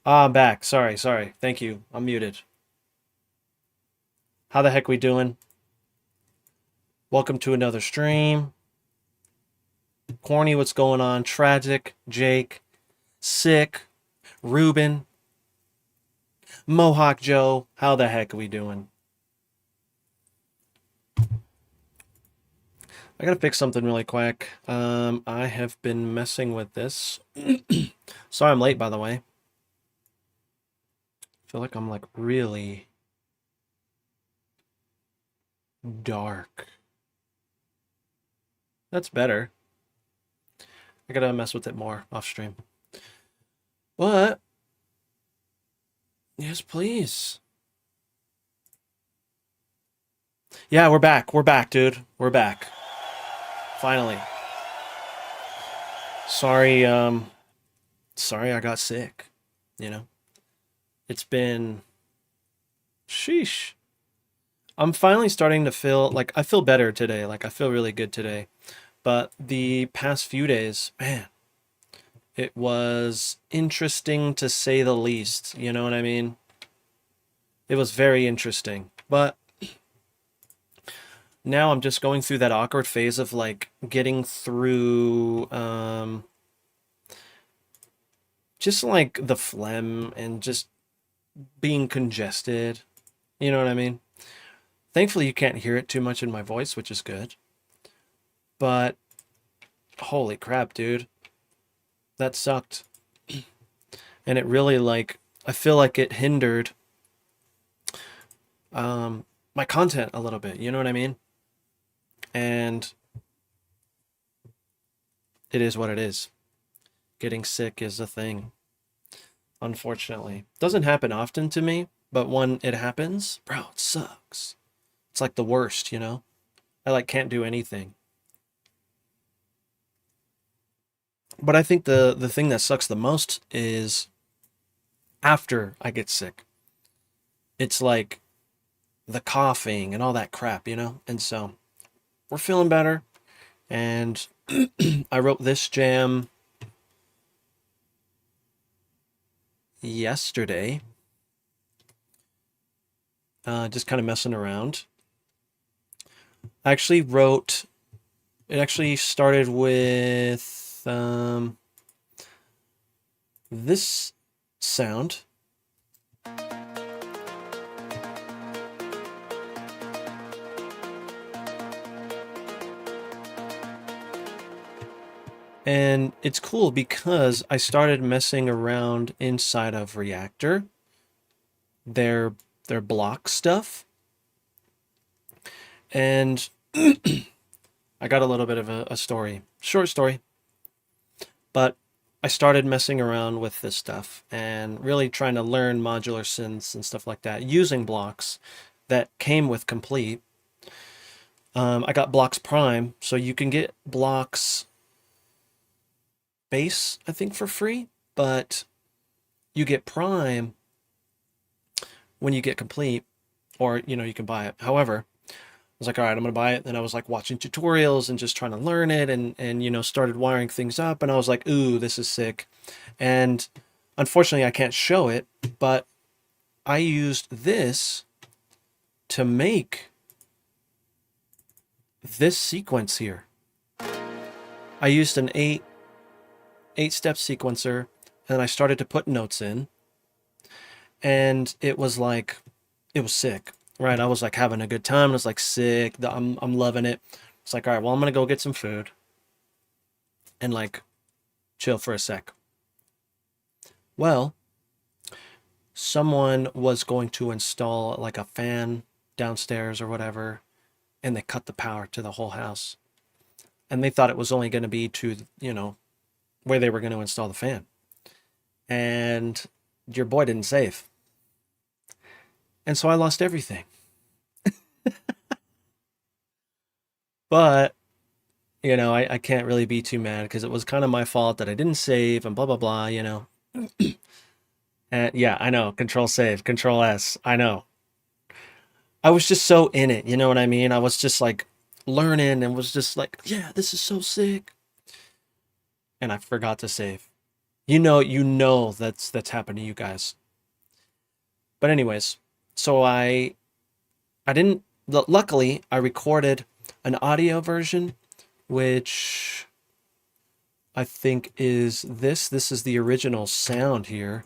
Ah, I'm back. Sorry, sorry. Thank you. I'm muted. How the heck we doing? Welcome to another stream. Corny, what's going on? Tragic, Jake, Sick, Ruben, Mohawk Joe. How the heck are we doing? I gotta fix something really quick. I have been messing with this. Sorry I'm late, by the way. I feel like I'm like really dark. That's better. I gotta mess with it more off stream. What? Yes, please. Yeah, we're back. We're back, dude. We're back. Finally. Sorry, sorry I got sick. You know? It's been sheesh. I'm finally starting to feel like I feel better today. Like I feel really good today. But the past few days, man, it was interesting to say the least. You know what I mean? It was very interesting. But now I'm just going through that awkward phase of like getting through just like the phlegm and just being congested. You know what I mean? Thankfully, you can't hear it too much in my voice, which is good. But holy crap, dude. That sucked. And it really like I feel like it hindered my content a little bit, you know what I mean? And it is what it is. Getting sick is a thing, unfortunately. Doesn't happen often to me, but when it happens, bro, it sucks. It's like the worst, you know? I like can't do anything. But I think the thing that sucks the most is after I get sick. It's like the coughing and all that crap, you know? And so we're feeling better. And I wrote this jam yesterday, just kind of messing around. I actually wrote, it actually started with this sound. And it's cool because I started messing around inside of Reactor, their block stuff, and I got a little bit of a story, short story, but I started messing around with this stuff and really trying to learn modular synths and stuff like that using blocks that came with Complete. I got Blocks Prime, so you can get Blocks Base, I think, for free, but you get Prime when you get Complete, or you can buy it. However, I was like, all right, I'm gonna buy it. Then I was like watching tutorials and just trying to learn it, and started wiring things up, and I was like, ooh, this is sick. And unfortunately, I can't show it, but I used this to make this sequence here. I used an eight-step sequencer, and I started to put notes in, and it was sick, right? I was like having a good time. I was like sick. I'm loving it. It's like, all right, well, I'm gonna go get some food and like chill for a sec. Well, someone was going to install like a fan downstairs or whatever, and they cut the power to the whole house. And they thought it was only going to be to, where they were going to install the fan. And your boy didn't save. And so I lost everything. But, I can't really be too mad because it was kind of my fault that I didn't save and blah, blah, blah, And yeah, I know. Control save, Control S. I know. I was just so in it, you know what I mean? I was just like learning and was just like, yeah, this is so sick. And I forgot to save. You know that's happened to you guys. But anyways, so I didn't. Luckily, I recorded an audio version, which I think is this. This is the original sound here.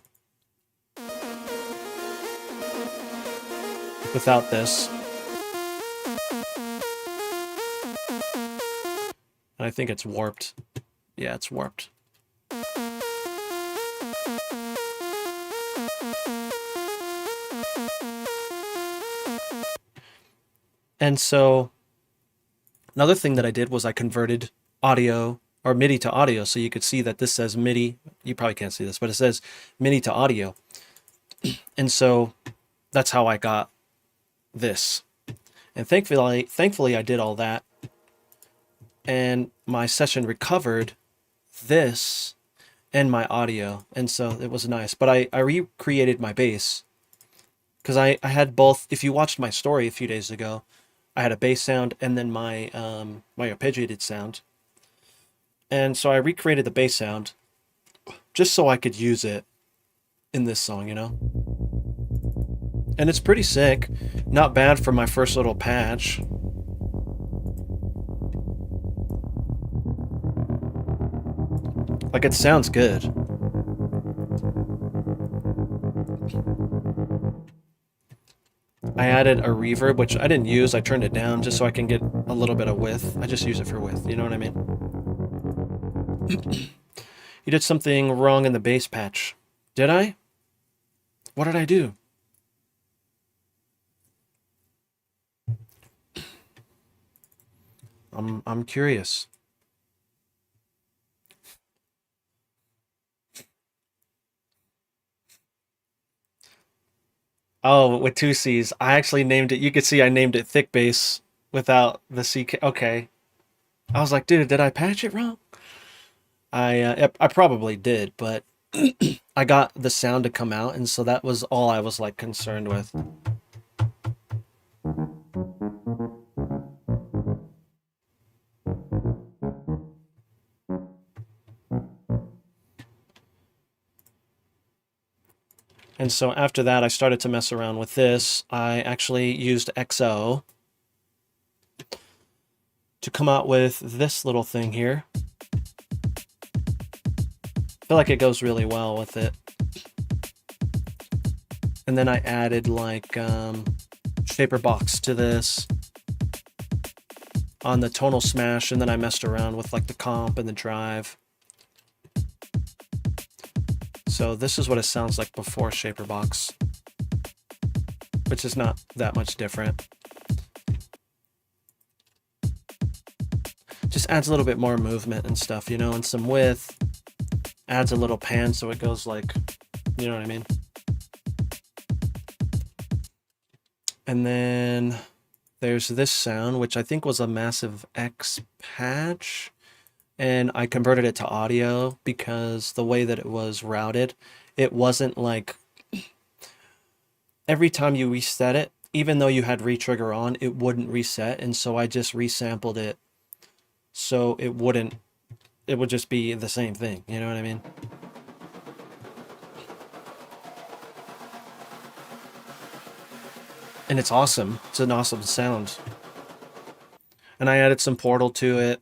Without this. And I think it's warped. Yeah, it's warped. And so another thing that I did was I converted audio or MIDI to audio, so you could see that this says MIDI. You probably can't see this, but it says MIDI to audio. And so that's how I got this. And thankfully I did all that. And my session recovered this and my audio. And so it was nice. But I recreated my bass. Because I had both. If you watched my story a few days ago, I had a bass sound and then my my arpeggiated sound. And so I recreated the bass sound just so I could use it in this song, you know? And it's pretty sick. Not bad for my first little patch. Like, it sounds good. I added a reverb, which I didn't use. I turned it down just so I can get a little bit of width. I just use it for width, you know what I mean? You did something wrong in the bass patch. Did I? What did I do? I'm curious. Oh, with two C's. I actually named it. You could see I named it thick bass without the CK. Okay. I was like, dude, did I patch it wrong? I probably did, but I got the sound to come out, and so that was all I was like concerned with. And so after that, I started to mess around with this. I actually used XO to come out with this little thing here. I feel like it goes really well with it. And then I added like shaper box to this on the tonal smash, and then I messed around with like the comp and the drive. So this is what it sounds like before shaper box, which is not that much different. Just adds a little bit more movement and stuff, you know, and some width. Adds a little pan so it goes like, you know what I mean? And then there's this sound, which I think was a Massive X patch. And I converted it to audio because the way that it was routed, it wasn't like every time you reset it, even though you had retrigger on, it wouldn't reset. And so I just resampled it so it would just be the same thing. You know what I mean? And it's awesome. It's an awesome sound. And I added some Portal to it.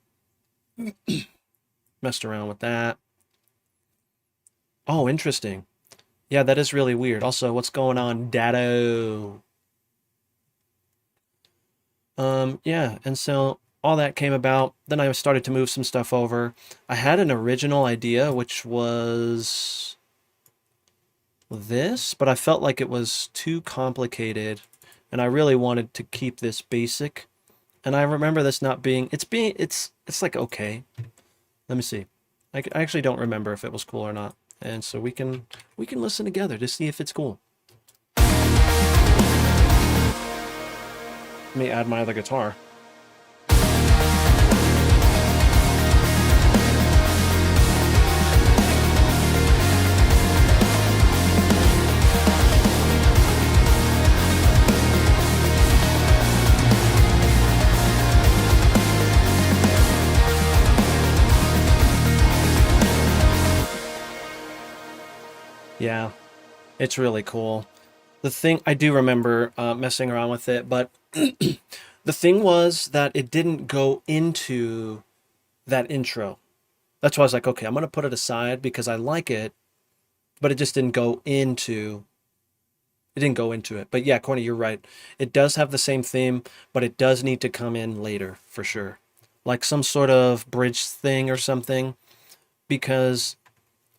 Messed around with that. Oh, interesting. Yeah, that is really weird. Also, what's going on, Dado? Yeah, and so all that came about. Then I started to move some stuff over. I had an original idea, which was this, but I felt like it was too complicated, and I really wanted to keep this basic. And I remember this not being, it's like, okay. Let me see. I actually don't remember if it was cool or not. And so we can listen together to see if it's cool. Let me add my other guitar. Yeah, it's really cool. The thing, I do remember messing around with it, but the thing was that it didn't go into that intro. That's why I was like, okay, I'm gonna put it aside because I like it, but it just didn't go into it. But yeah, Corny, you're right. It does have the same theme, but it does need to come in later for sure. Like some sort of bridge thing or something. Because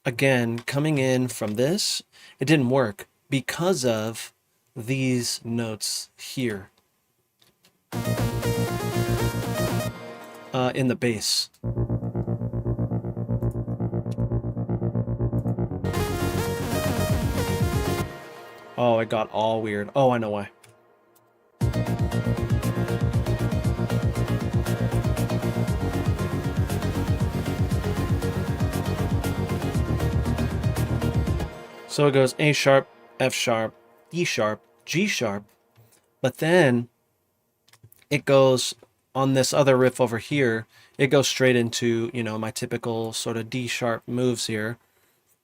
again, coming in from this, it didn't work because of these notes here in the bass. Oh, it got all weird. Oh, I know why. So it goes A sharp, F sharp, D sharp, G sharp, but then it goes on this other riff over here. It goes straight into, you know, my typical sort of D sharp moves here.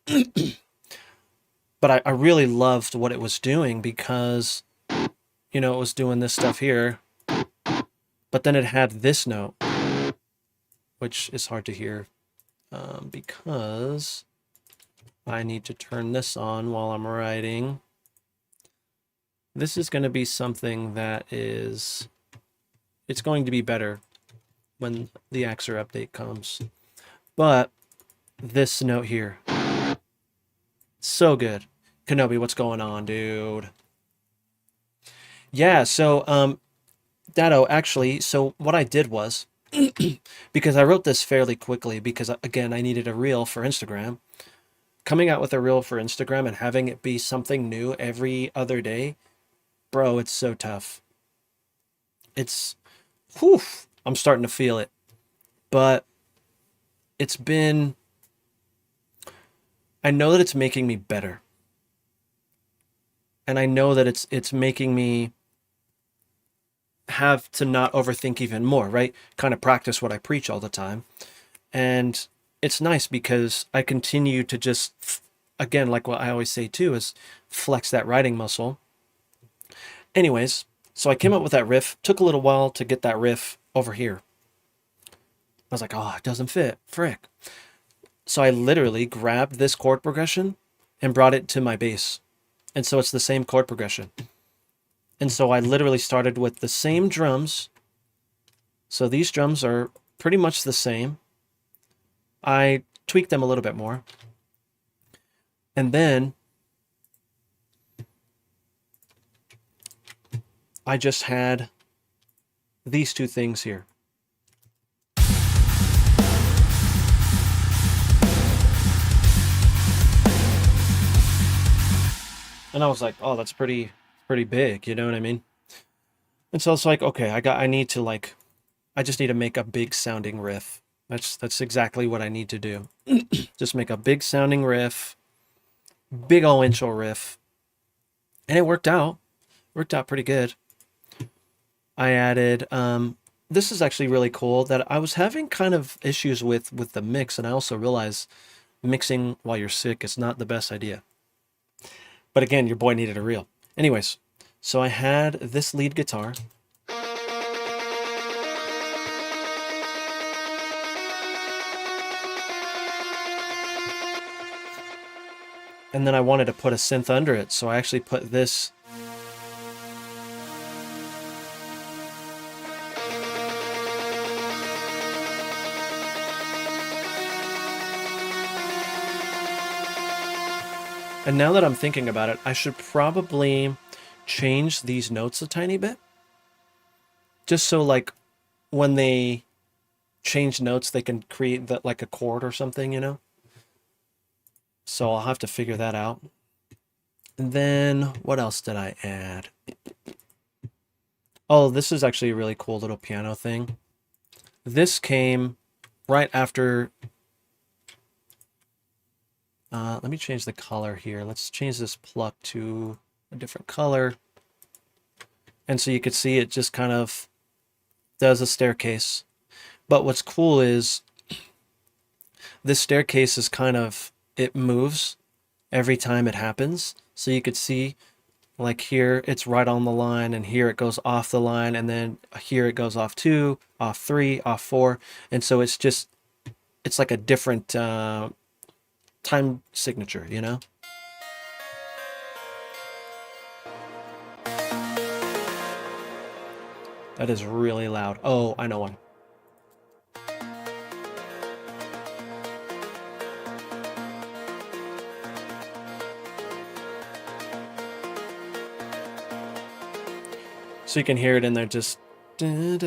But I really loved what it was doing because, you know, it was doing this stuff here, but then it had this note, which is hard to hear because I need to turn this on while I'm writing. This is going to be something that it's going to be better when the AXURE update comes. But this note here, so good. Kenobi, what's going on, dude? Yeah, so Dado, actually, so what I did was, because I wrote this fairly quickly, because again, I needed a reel for Instagram. Coming out with a reel for Instagram and having it be something new every other day, bro, it's so tough. It's, whew, I'm starting to feel it. But it's been, I know that it's making me better. And I know that it's making me have to not overthink even more, right? Kind of practice what I preach all the time. And it's nice because I continue to just, again, like what I always say too, is flex that writing muscle. Anyways, so I came up with that riff. Took a little while to get that riff over here. I was like, oh, it doesn't fit. Frick. So I literally grabbed this chord progression and brought it to my bass. And so it's the same chord progression. And so I literally started with the same drums. So these drums are pretty much the same. I tweaked them a little bit more. And then I just had these two things here. And I was like, oh, that's pretty big, you know what I mean? And so it's like, okay, I just need to make a big sounding riff. That's exactly what I need to do. Just make a big sounding riff, big ol' intro riff. And it worked out. Worked out pretty good. I added, this is actually really cool that I was having kind of issues with the mix, and I also realized mixing while you're sick is not the best idea. But again, your boy needed a reel. Anyways, so I had this lead guitar. And then I wanted to put a synth under it, so I actually put this. And now that I'm thinking about it, I should probably change these notes a tiny bit. Just so like when they change notes, they can create that like a chord or something, you know? So I'll have to figure that out. And then what else did I add? Oh, this is actually a really cool little piano thing. This came right after. Let me change the color here. Let's change this pluck to a different color. And so you could see it just kind of does a staircase. But what's cool is this staircase is kind of, it moves every time it happens. So you could see like here it's right on the line, and here it goes off the line, and then here it goes off 2, off 3, off 4. And so it's just, it's like a different time signature, you know? That is really loud. Oh, I know one. So you can hear it in there, just again,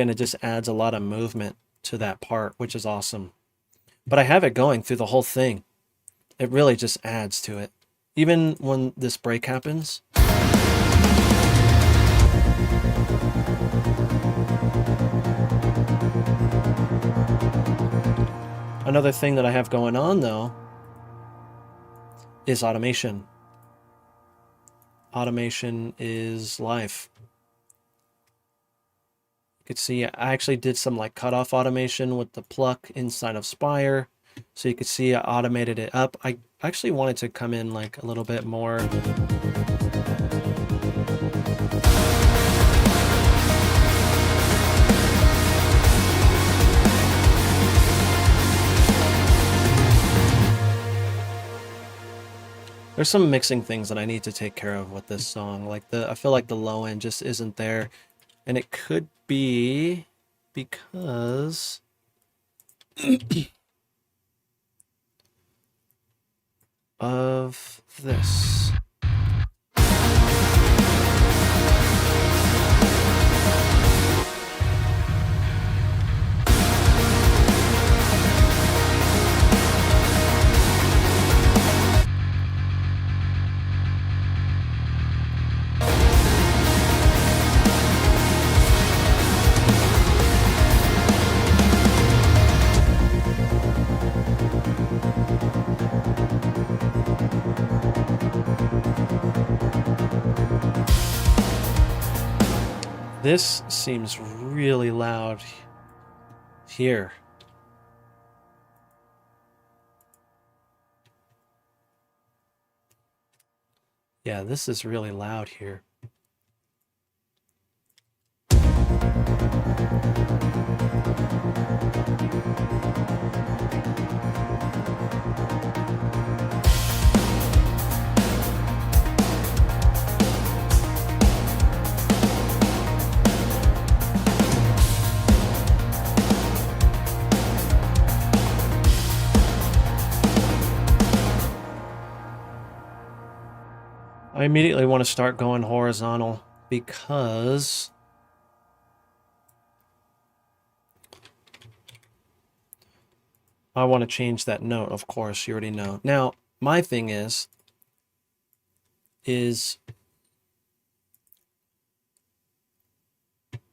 it just adds a lot of movement to that part, which is awesome. But I have it going through the whole thing. It really just adds to it. Even when this break happens. Another thing that I have going on though is automation. Automation is life. You could see I actually did some like cutoff automation with the pluck inside of Spire. So you could see I automated it up. I actually wanted to come in like a little bit more. There's some mixing things that I need to take care of with this song. Like I feel like the low end just isn't there. And it could be because of this. This seems really loud here. Yeah, this is really loud here. I immediately want to start going horizontal because I want to change that note, of course, you already know. Now, my thing is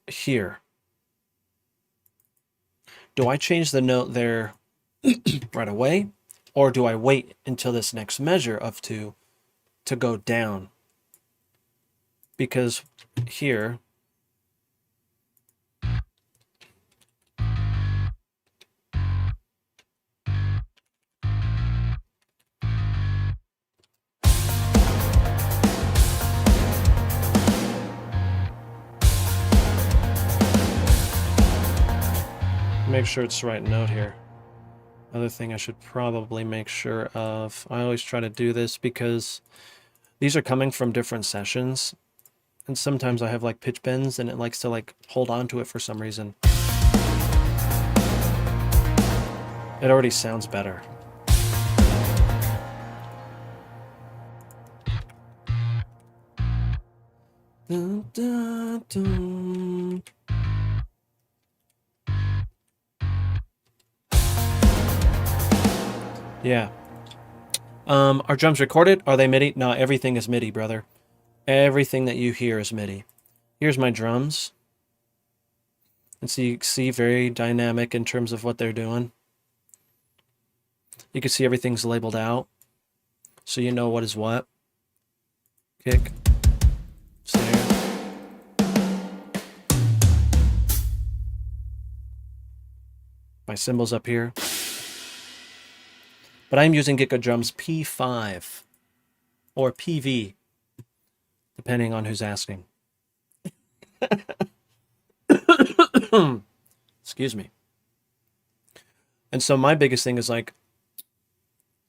here. Do I change the note there right away, or do I wait until this next measure of 2 to go down? Because here, make sure it's the right note here. Other thing I should probably make sure of, I always try to do this because these are coming from different sessions, and sometimes I have like pitch bends and it likes to like hold on to it for some reason. It already sounds better. Dun, dun, dun. Yeah. Are drums recorded? Are they MIDI? No, everything is MIDI, brother. Everything that you hear is MIDI. Here's my drums. And so you see very dynamic in terms of what they're doing. You can see everything's labeled out, so you know what is what. Kick, snare. My cymbals up here. but I'm using Gitco Drums P5 or PV, depending on who's asking. Excuse me. And so my biggest thing is like,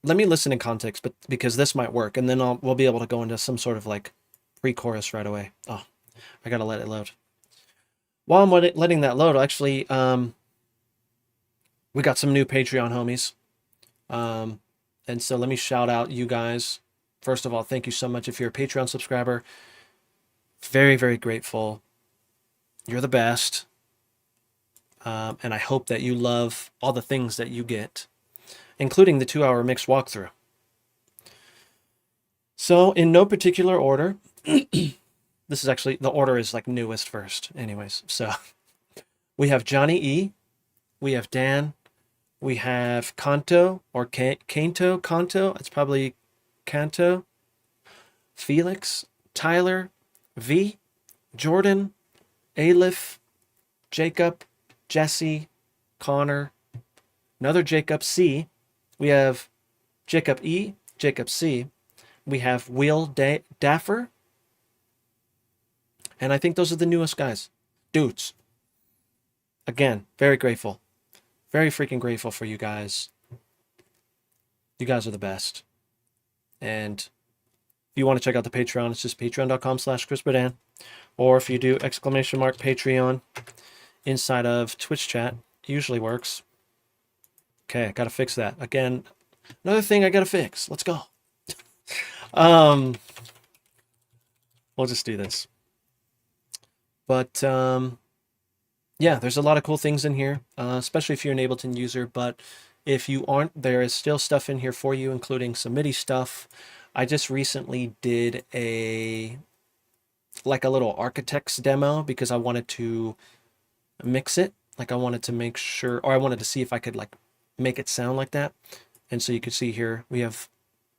let me listen in context, but because this might work, and then we'll be able to go into some sort of like pre-chorus right away. Oh, I gotta let it load. While I'm letting that load, actually, we got some new Patreon homies. And so let me shout out you guys. First of all, thank you so much if you're a Patreon subscriber. Very, very grateful. You're the best. And I hope that you love all the things that you get, including the 2-hour mix walkthrough. So in no particular order, this is actually, the order is like newest first anyways. So we have Johnny E, we have Dan, we have Kanto or Kanto, it's probably Kanto, Felix, Tyler, V, Jordan, Alif, Jacob, Jesse, Connor, another Jacob C. We have Jacob E, Jacob C. We have Will Daffer. And I think those are the newest guys. Dudes. Again, very grateful. Very freaking grateful for you guys. You guys are the best. And if you want to check out the Patreon, it's just patreon.com/ChrisBurdan. Or if you do !Patreon inside of Twitch chat, it usually works. Okay, I gotta fix that. Again, another thing I gotta fix. Let's go. We'll just do this. But yeah, there's a lot of cool things in here, especially if you're an Ableton user. But if you aren't, there is still stuff in here for you, including some MIDI stuff. I just recently did a little architect's demo because I wanted to mix it. Like I wanted to make sure, or I wanted to see if I could like make it sound like that. And so you can see here we have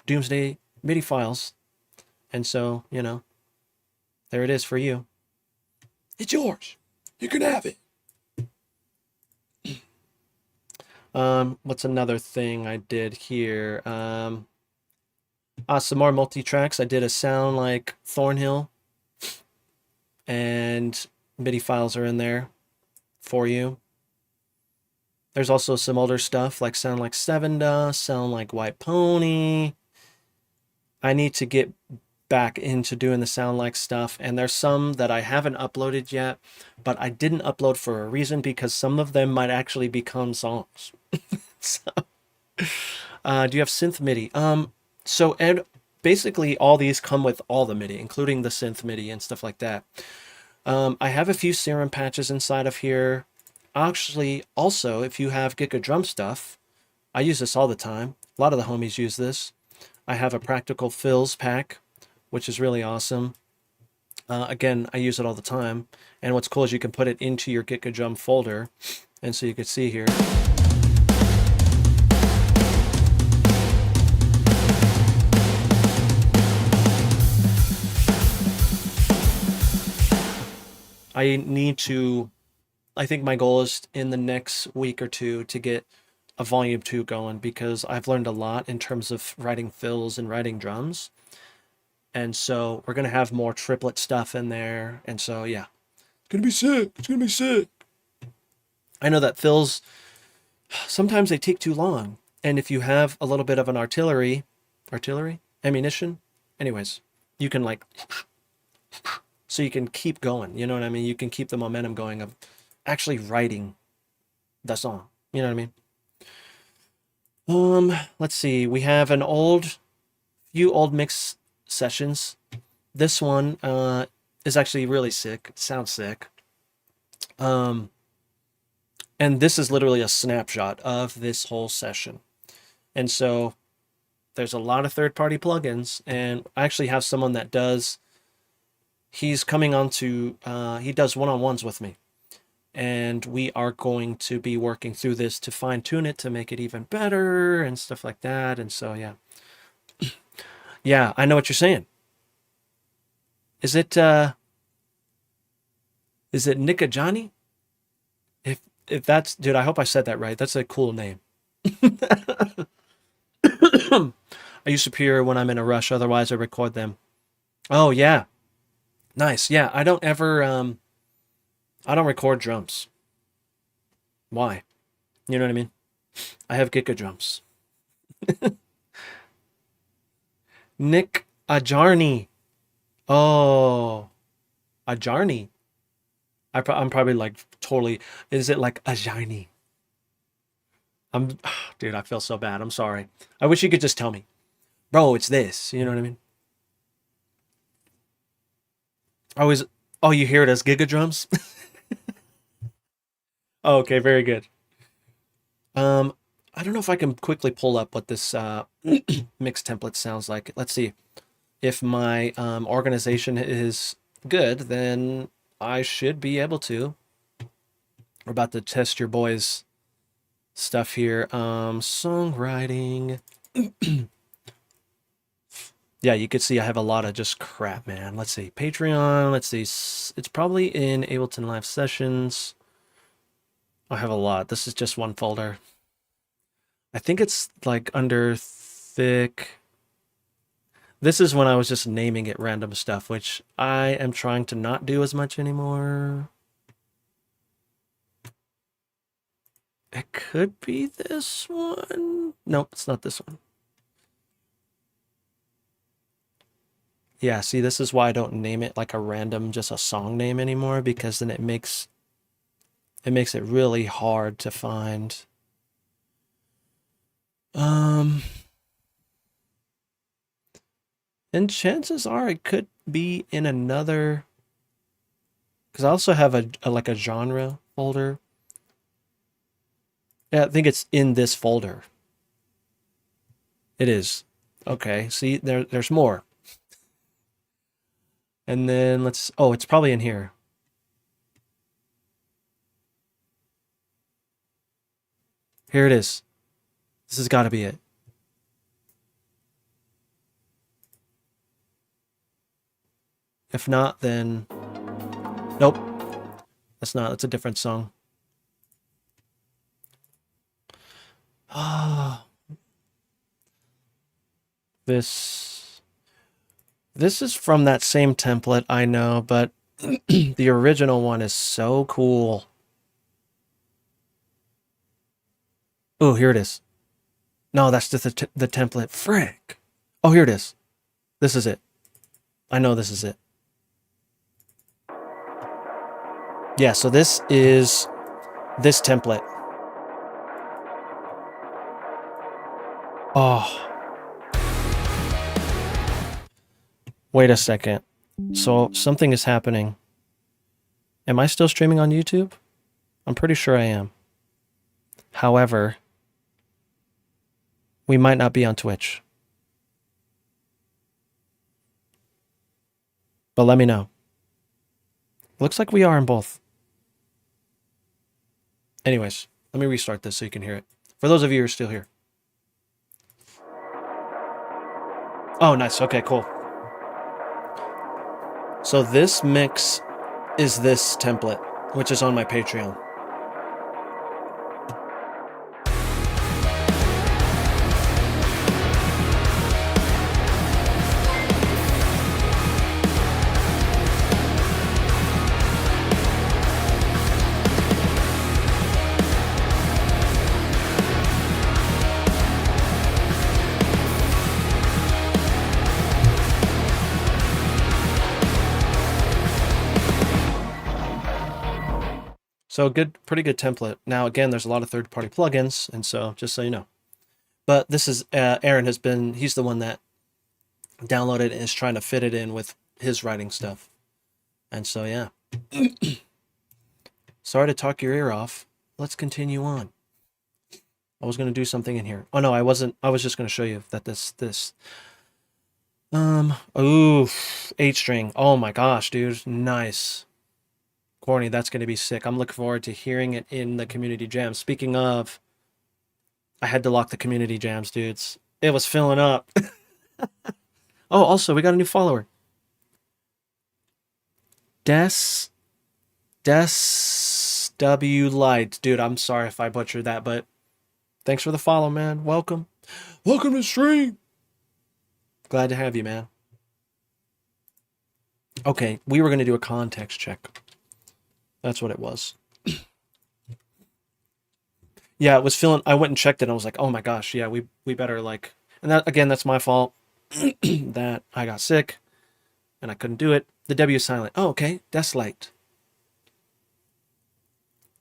Doomsday MIDI files. And so, you know, there it is for you. It's yours. You can have it. What's another thing I did here? Some more multi-tracks. I did a sound like Thornhill, and MIDI files are in there for you. There's also some older stuff like Sound Like Seven Dust, Sound Like White Pony. I need to get back into doing the Sound Like stuff, and there's some that I haven't uploaded yet, but I didn't upload for a reason, because some of them might actually become songs. So, do you have synth MIDI? So Ed, basically all these come with all the MIDI, including the synth MIDI and stuff like that. I have a few serum patches inside of here. Actually, also, if you have Gitco Drum stuff, I use this all the time. A lot of the homies use this. I have a practical fills pack, which is really awesome. Again, I use it all the time. And what's cool is you can put it into your Gitco Drum folder. And so you can see here. I think my goal is in the next week or two to get a volume 2 going, because I've learned a lot in terms of writing fills and writing drums. And so we're going to have more triplet stuff in there. And so, yeah, it's going to be sick. It's going to be sick. I know that fills, sometimes they take too long. And if you have a little bit of an ammunition, anyways, you can like, so you can keep going. You know what I mean? You can keep the momentum going of actually writing the song. You know what I mean? Let's see. We have few old mix sessions. This one is actually really sick. It sounds sick. And this is literally a snapshot of this whole session. And so there's a lot of third-party plugins, and I actually have someone that he's coming on to, he does one-on-ones with me. And we are going to be working through this to fine-tune it to make it even better and stuff like that. And so, yeah. Yeah, I know what you're saying. Is it Nika Johnny? If that's, dude, I hope I said that right. That's a cool name. I use Superior when I'm in a rush. Otherwise, I record them. Oh yeah, nice. Yeah, I don't ever I don't record drums. Why? You know what I mean? I have Giga drums. Nick Ajarni. Oh, Ajarni. I'm probably like totally. Is it like Ajarni? I'm, dude. I feel so bad. I'm sorry. I wish you could just tell me, bro. It's this. You know what I mean? I always. Oh, you hear it as Giga drums? Oh, okay, very good. Um, I don't know if I can quickly pull up what this mix template sounds like. Let's see. If my organization is good, then I should be able to. We're about to test your boys' stuff here. Songwriting. Yeah, you could see I have a lot of just crap, man. Let's see. Patreon. Let's see. It's probably in Ableton Live Sessions. I have a lot. This is just one folder. I think it's like under thick. This is when I was just naming it random stuff, which I am trying to not do as much anymore. It could be this one. Nope, it's not this one. Yeah, see, this is why I don't name it like a random, just a song name anymore, because then it makes it really hard to find. And chances are it could be in another, because I also have a like a genre folder. Yeah, I think it's in this folder. It is. Okay, see, there's more. And then oh, it's probably in here. Here it is. This has got to be it. If not, then nope. That's not. That's a different song. Ah, this is from that same template, I know, but the original one is so cool. Oh, here it is. No, that's just the template. Frick. Oh, here it is. This is it. I know this is it. Yeah, so this is this template. Oh. Wait a second. So something is happening. Am I still streaming on YouTube? I'm pretty sure I am. However, we might not be on Twitch. But let me know. Looks like we are in both. Anyways, let me restart this so you can hear it. For those of you who are still here. Oh, nice. Okay, cool. So this mix is this template, which is on my Patreon. So pretty good template. Now, again, there's a lot of third-party plugins, and so just so you know. But this is, Aaron he's the one that downloaded and is trying to fit it in with his writing stuff. And so, yeah. Sorry to talk your ear off. Let's continue on. I was going to do something in here. Oh, no, I wasn't. I was just going to show you that ooh, 8-string. Oh my gosh, dude. Nice. Corny, that's going to be sick. I'm looking forward to hearing it in the community jams. Speaking of, I had to lock the community jams, dudes. It was filling up. Oh, also, we got a new follower. Des W Light. Dude, I'm sorry if I butchered that, but thanks for the follow, man. Welcome. Welcome to stream. Glad to have you, man. Okay, we were going to do a context check. That's what it was. Yeah, it was feeling. I went and checked it. And I was like, oh my gosh, yeah, we better like. And that again, that's my fault. That I got sick, and I couldn't do it. The W is silent. Oh, okay, that's light.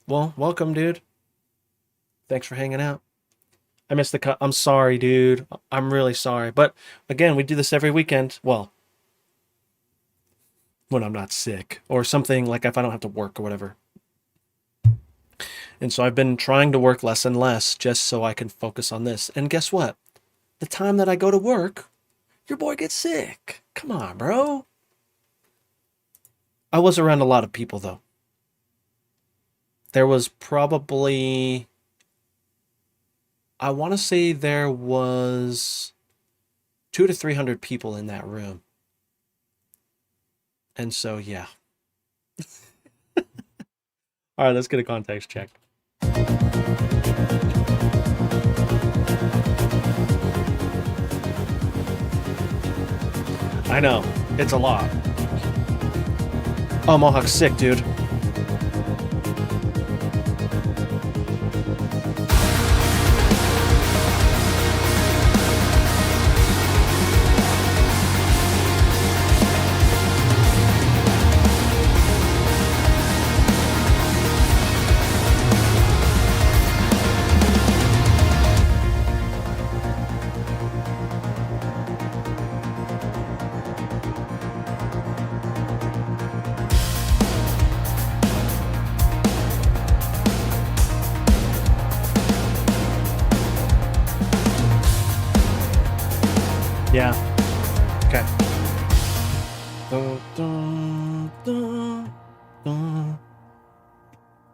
Well, welcome, dude. Thanks for hanging out. I missed the cut. I'm sorry, dude. I'm really sorry. But again, we do this every weekend. Well, when I'm not sick or something, like if I don't have to work or whatever. And so I've been trying to work less and less just so I can focus on this. And guess what? The time that I go to work, your boy gets sick. Come on, bro. I was around a lot of people though. There was probably, I want to say there was 200 to 300 people in that room. And so, yeah. All right, let's get a context check. I know, it's a lot. Oh, Mohawk's sick, dude. Yeah. Okay.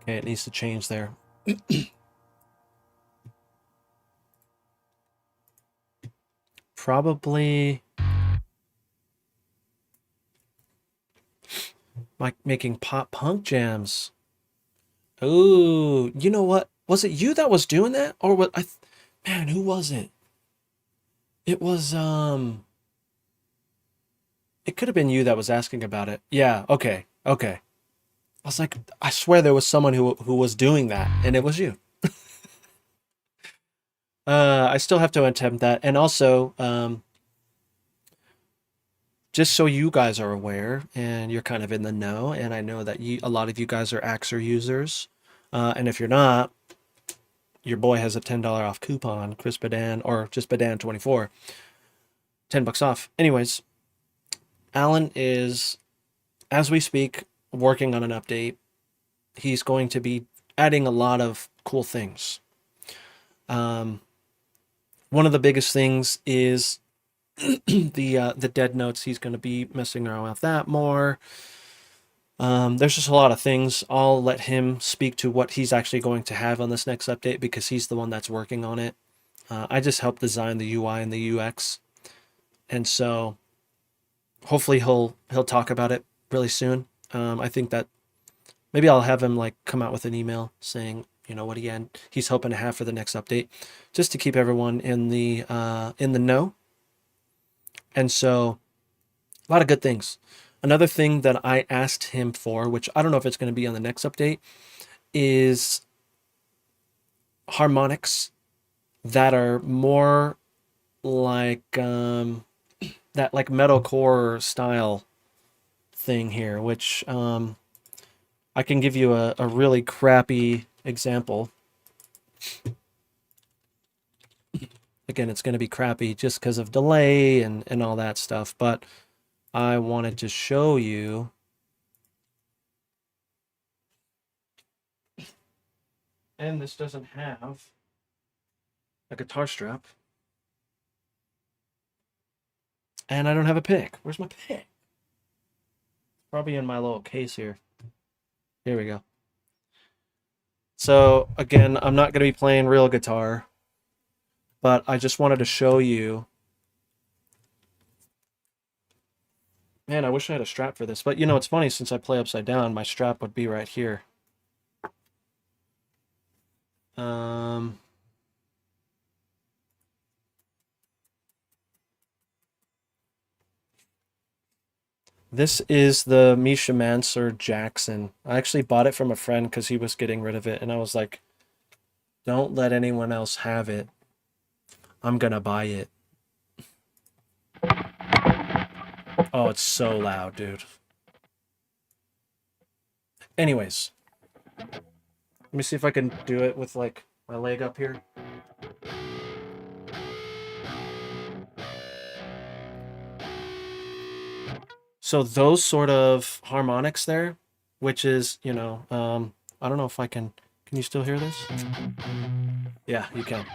Okay, it needs to change there. Probably like making pop punk jams. Oh, you know what? Was it you that was doing that? Or what? Man, who was it? It was, it could have been you that was asking about it. Yeah, okay, okay. I was like, I swear there was someone who was doing that, and it was you. I still have to attempt that, and also, just so you guys are aware, and you're kind of in the know, and I know that a lot of you guys are AXURE users, and if you're not, your boy has a $10 off coupon, Chris Badan, or just Badan24, $10 off. Anyways, Alan is, as we speak, working on an update. He's going to be adding a lot of cool things. One of the biggest things is the dead notes. He's going to be messing around with that more. There's just a lot of things. I'll let him speak to what he's actually going to have on this next update because he's the one that's working on it. I just helped design the UI and the UX, and so hopefully he'll talk about it really soon. I think that maybe I'll have him like come out with an email saying, you know, what he's hoping to have for the next update, just to keep everyone in the know. And so, a lot of good things. Another thing that I asked him for, which I don't know if it's going to be on the next update, is harmonics that are more like that like metalcore style thing here, which I can give you a really crappy example. Again, it's going to be crappy just because of delay and all that stuff, but I wanted to show you. And this doesn't have a guitar strap. And I don't have a pick. Where's my pick? Probably in my little case here. Here we go. So again, I'm not going to be playing real guitar, but I just wanted to show you. Man, I wish I had a strap for this. But you know, it's funny, since I play upside down, my strap would be right here. This is the Misha Mansur Jackson. I actually bought it from a friend because he was getting rid of it, and I was like, don't let anyone else have it. I'm gonna buy it. Oh, it's so loud, dude. Anyways, let me see if I can do it with like my leg up here. So those sort of harmonics there, which is, you know, I don't know if I can you still hear this? Yeah, you can.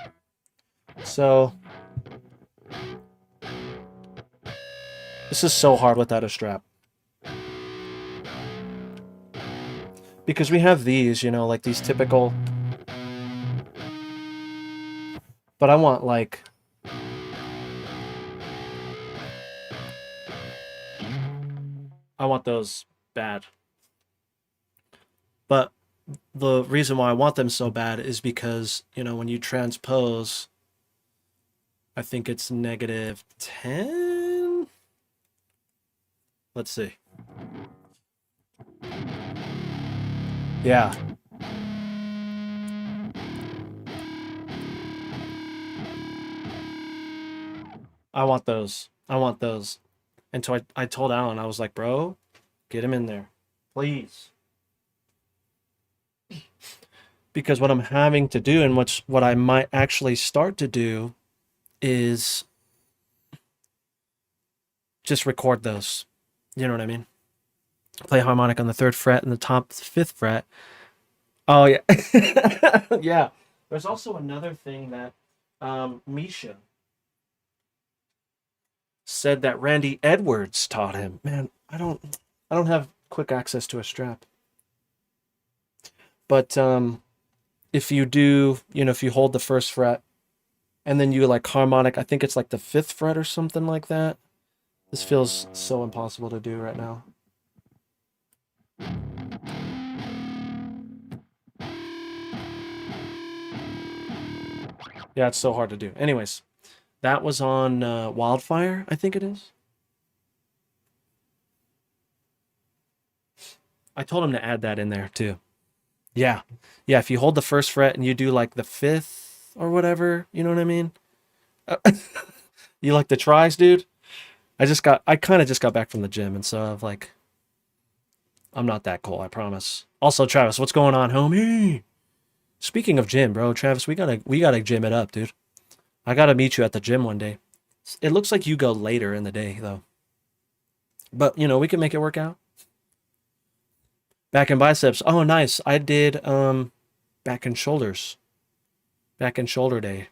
So this is so hard without a strap. Because we have these, you know, like these typical, but I want like, I want those bad. But the reason why I want them so bad is because, you know, when you transpose, I think it's -10. Let's see. Yeah. I want those. I want those. And so I told Alan, I was like, bro, get him in there. Please. Because what I'm having to do and what I might actually start to do is just record those. You know what I mean? Play harmonic on the 3rd fret and the top 5th fret. Oh yeah. Yeah. There's also another thing that Misha said that Randy Edwards taught him. Man, I don't have quick access to a strap. But if you do, you know, if you hold the 1st fret and then you like harmonic, I think it's like the 5th fret or something like that. This feels so impossible to do right now. Yeah, it's so hard to do. Anyways, that was on Wildfire, I think it is. I told him to add that in there too. Yeah. Yeah, if you hold the 1st fret and you do like the 5th or whatever, you know what I mean? You like the tries, dude? I kind of just got back from the gym, and so I've like, I'm not that cool, I promise. Also, Travis, what's going on, homie? Speaking of gym, bro, Travis, we gotta gym it up, dude. I gotta meet you at the gym one day. It looks like you go later in the day though, but you know we can make it work out. Back and biceps. Oh, nice. I did back and shoulders. Back and shoulder day.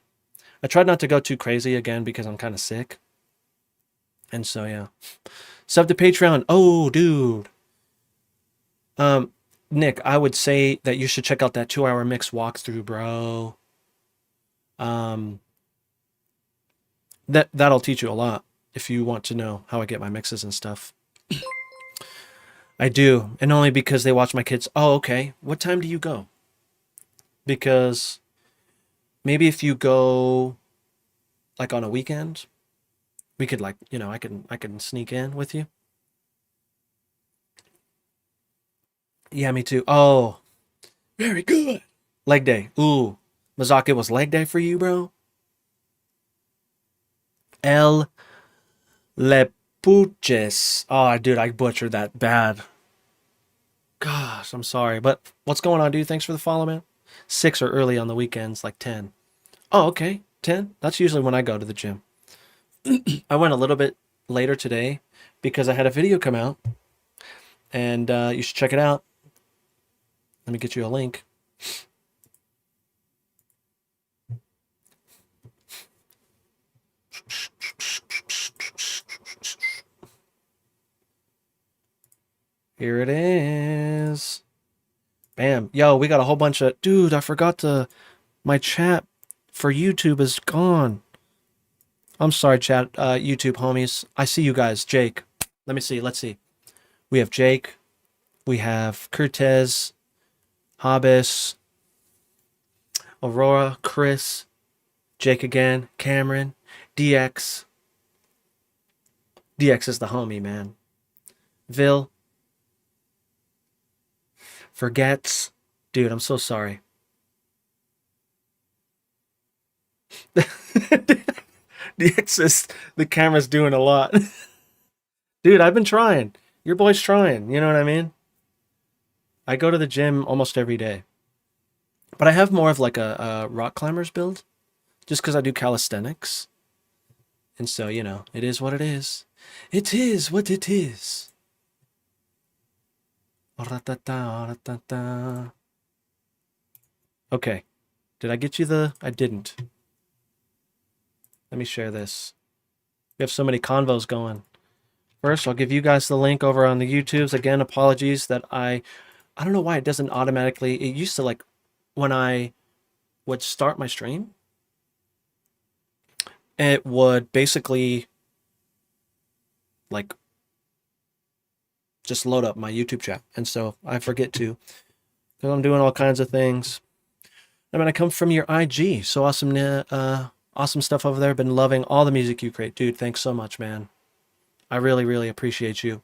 I tried not to go too crazy again because I'm kind of sick. And so yeah. Sub to Patreon. Oh, dude. Nick, I would say that you should check out that 2-hour mix walkthrough, bro. That'll teach you a lot if you want to know how I get my mixes and stuff. I do, and only because they watch my kids. Oh, okay. What time do you go? Because maybe if you go like on a weekend, we could like, you know, I can sneak in with you. Yeah, me too. Oh, very good. Leg day. Ooh. Mazak, it was leg day for you, bro? El Lepuches. Oh, dude, I butchered that bad. Gosh, I'm sorry. But what's going on, dude? Thanks for the follow, man. 6 or early on the weekends, like 10. Oh, okay. 10? That's usually when I go to the gym. I went a little bit later today because I had a video come out. And you should check it out. Let me get you a link. Here it is. Bam. Yo, we got a whole bunch of... Dude, I forgot to... My chat for YouTube is gone. I'm sorry, chat. YouTube homies. I see you guys. Jake. Let me see. Let's see. We have Jake. We have Cortez. Hobbes. Aurora. Chris. Jake again. Cameron. DX. DX is the homie, man. Vil. Forgets. Dude, I'm so sorry. The camera's doing a lot. Dude, I've been trying. Your boy's trying. You know what I mean? I go to the gym almost every day. But I have more of like a rock climbers build. Just because I do calisthenics. And so, you know, it is what it is. It is what it is. Okay. Did I get you the... I didn't. Let me share this. We have so many convos going. First, I'll give you guys the link over on the YouTubes. Again, apologies that I don't know why it doesn't automatically... It used to, like, when I would start my stream, it would basically, like, just load up my YouTube chat. And so I forget to, because I'm doing all kinds of things. I mean, I come from your IG. So awesome, awesome stuff over there. Been loving all the music you create. Dude, thanks so much, man. I really, really appreciate you.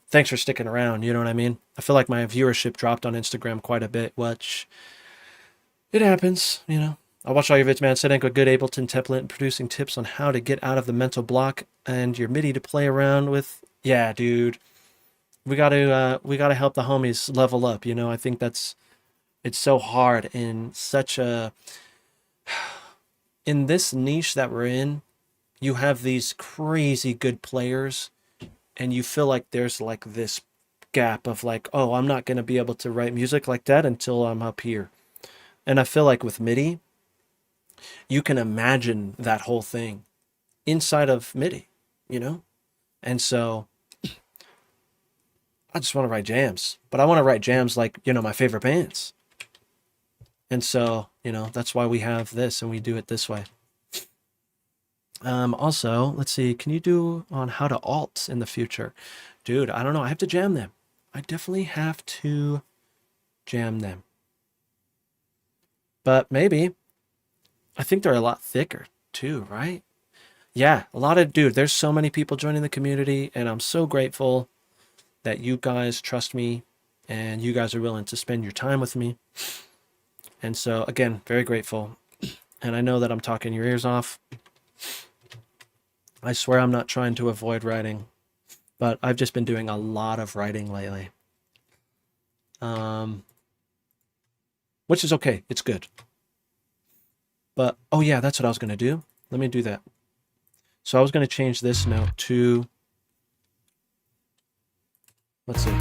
Thanks for sticking around, you know what I mean? I feel like my viewership dropped on Instagram quite a bit, which it happens, you know. I watch all your vids, man. Setting a good Ableton template and producing tips on how to get out of the mental block and your MIDI to play around with. Yeah, dude. We gotta help the homies level up, you know. I think it's so hard in in this niche that we're in. You have these crazy good players and you feel like there's like this gap of like, oh, I'm not gonna be able to write music like that until I'm up here. And I feel like with MIDI, you can imagine that whole thing inside of MIDI, you know? And so I just want to write jams, but I want to write jams like, you know, my favorite bands. And so, you know, that's why we have this and we do it this way. Also, let's see, can you do on how to alt in the future? Dude, I don't know. I have to jam them. I definitely have to jam them. But maybe. I think they're a lot thicker too, right? Yeah, a lot of, dude, there's so many people joining the community and I'm so grateful that you guys trust me and you guys are willing to spend your time with me. And so, again, very grateful. And I know that I'm talking your ears off. I swear I'm not trying to avoid writing, but I've just been doing a lot of writing lately. Which is okay. It's good. But, oh yeah, that's what I was going to do. Let me do that. So I was going to change this note to, let's see.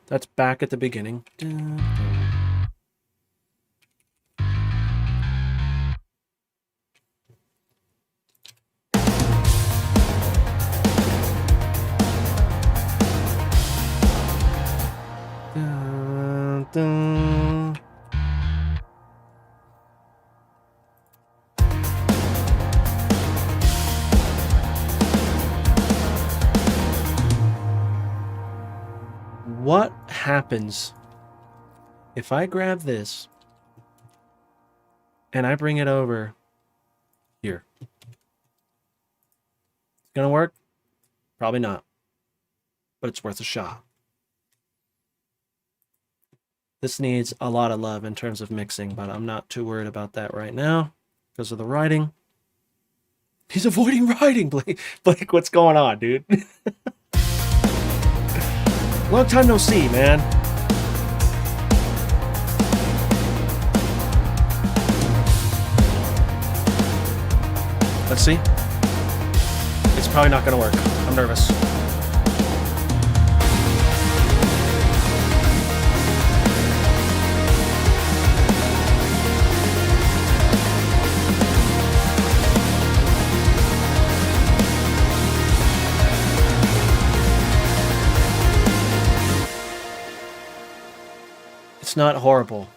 That's back at the beginning. What happens if I grab this and I bring it over here? It's gonna work? Probably not, but it's worth a shot. This needs a lot of love in terms of mixing, but I'm not too worried about that right now because of the writing. He's avoiding writing, Blake. Blake, what's going on, dude? Long time no see, man. Let's see. It's probably not gonna work. I'm nervous. It's not horrible.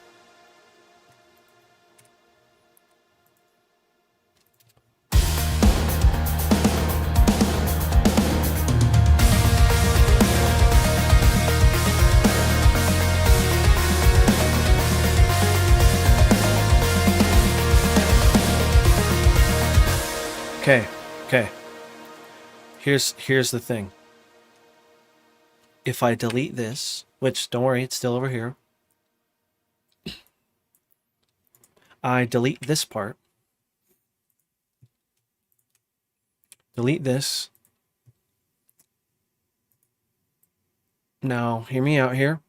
Okay, okay. Here's the thing. If I delete this, which don't worry, it's still over here. I delete this part. Delete this. Now, hear me out here.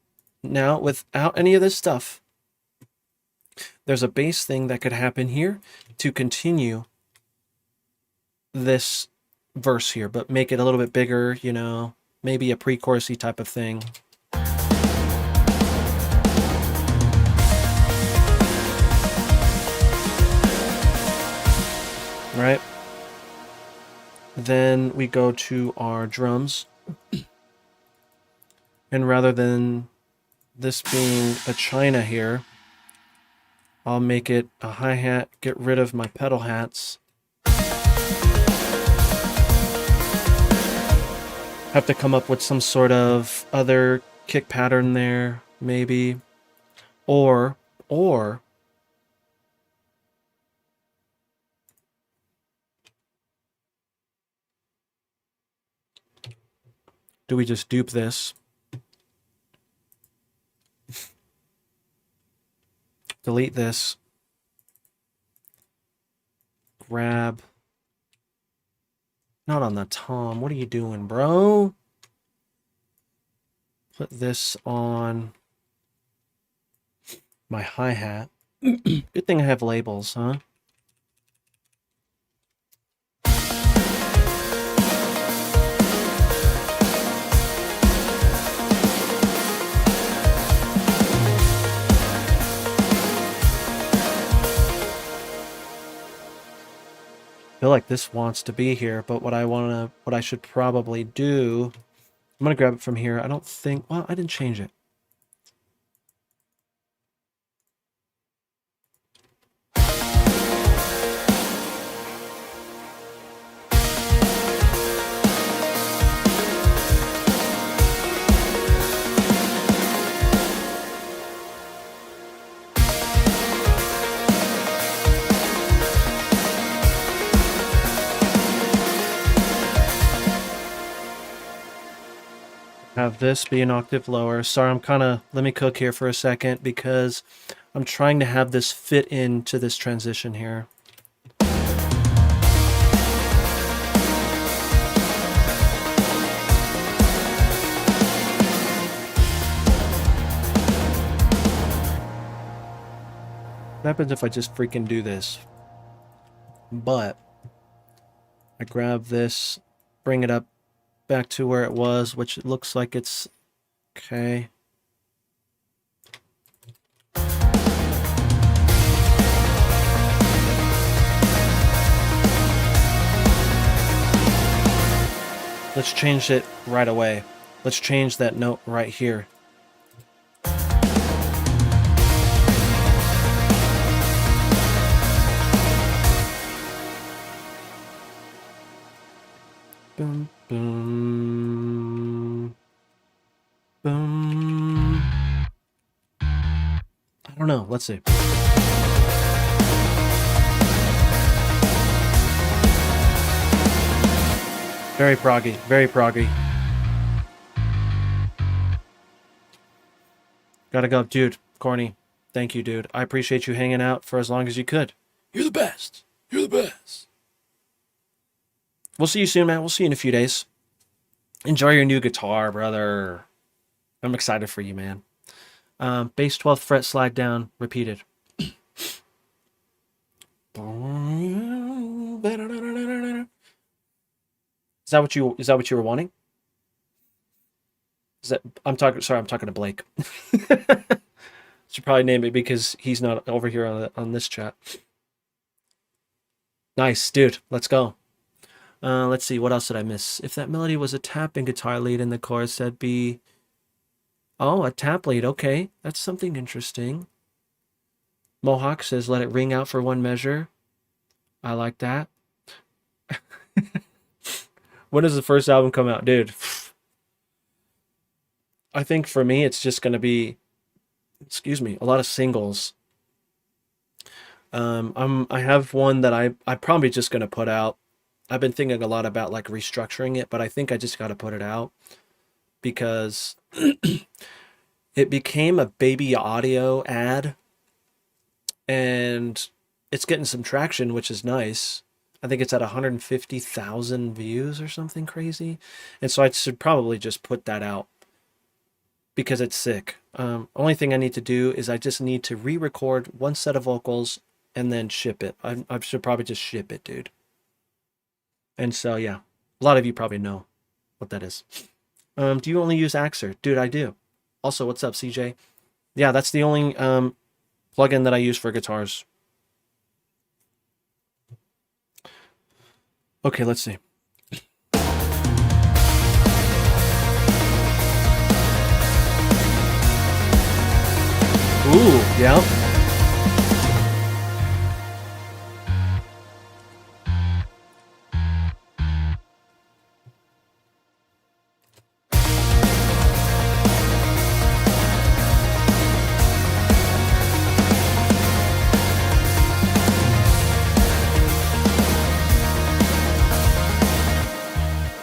Now, without any of this stuff, there's a bass thing that could happen here to continue this verse here, but make it a little bit bigger, you know, maybe a pre-chorusy type of thing. Right? Then we go to our drums. And rather than this being a China here, I'll make it a hi-hat, get rid of my pedal hats. Have to come up with some sort of other kick pattern there, maybe. Or do we just dupe this? Delete this. Grab. Not on the tom. What are you doing, bro? Put this on my hi-hat. Good thing I have labels, huh? I feel like this wants to be here, but what I should probably do, I'm gonna grab it from here. I don't think, well, I didn't change it. Have this be an octave lower. Sorry, let me cook here for a second because I'm trying to have this fit into this transition here. What happens if I just freaking do this? But I grab this, bring it up back to where it was, which it looks like it's okay. Let's change it right away. Let's change that note right here. Boom, boom, boom. I don't know. Let's see. Very proggy. Very proggy. Gotta go. Dude, Corny, thank you, dude. I appreciate you hanging out for as long as you could. You're the best. You're the best. We'll see you soon, man. We'll see you in a few days. Enjoy your new guitar, brother. I'm excited for you, man. Bass 12th fret slide down, repeated. Is that what you were wanting? Is that I'm talking to Blake. Should probably name it because he's not over here on this chat. Nice, dude. Let's go. Let's see, what else did I miss? If that melody was a tapping guitar lead in the chorus, that'd be... Oh, a tap lead. Okay, that's something interesting. Mohawk says, let it ring out for one measure. I like that. When does the first album come out? Dude, I think for me, it's just going to be, excuse me, a lot of singles. I have one that I'm probably just going to put out I've been thinking a lot about like restructuring it, but I think I just got to put it out because it became a baby audio ad and it's getting some traction, which is nice. I think it's at 150,000 views or something crazy. And so I should probably just put that out because it's sick. Only thing I need to do is I just need to re-record one set of vocals and then ship it. I should probably just ship it, dude. And so, yeah, a lot of you probably know what that is. Do you only use AXURE? Dude, I do. Also, what's up, CJ? Yeah, that's the only plugin that I use for guitars. Okay, let's see. Ooh, yeah.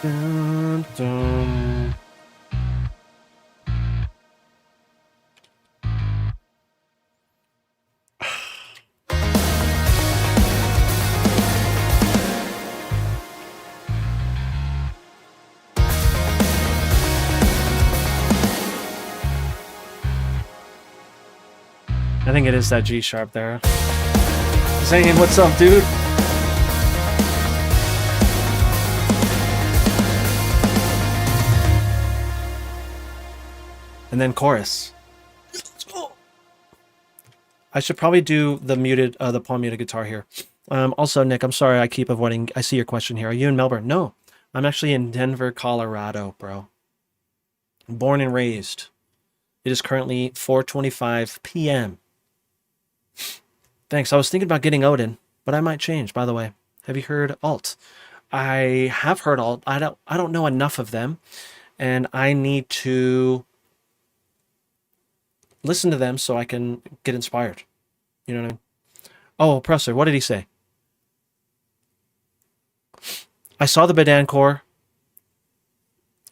Dun, dun. I think it is that G sharp there. Zane, what's up, dude? And then chorus. I should probably do the muted, the palm muted guitar here. Also, Nick, I'm sorry I keep avoiding. I see your question here. Are you in Melbourne? No, I'm actually in Denver, Colorado, bro. Born and raised. It is currently 4:25 p.m. Thanks. I was thinking about getting Odin, but I might change. By the way, have you heard Alt? I have heard Alt. I don't know enough of them, and I need to listen to them so I can get inspired. You know what I mean? Oh, Oppressor, what did he say? I saw the Bedancore.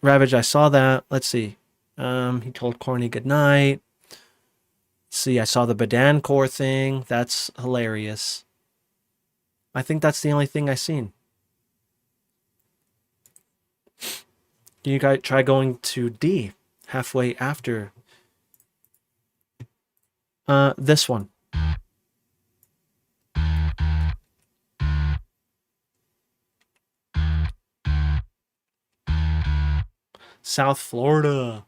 Ravage, I saw that. Let's see. He told Corny goodnight. See, I saw the Bedancore thing. That's hilarious. I think that's the only thing I've seen. You guys try going to D halfway after this one. South Florida.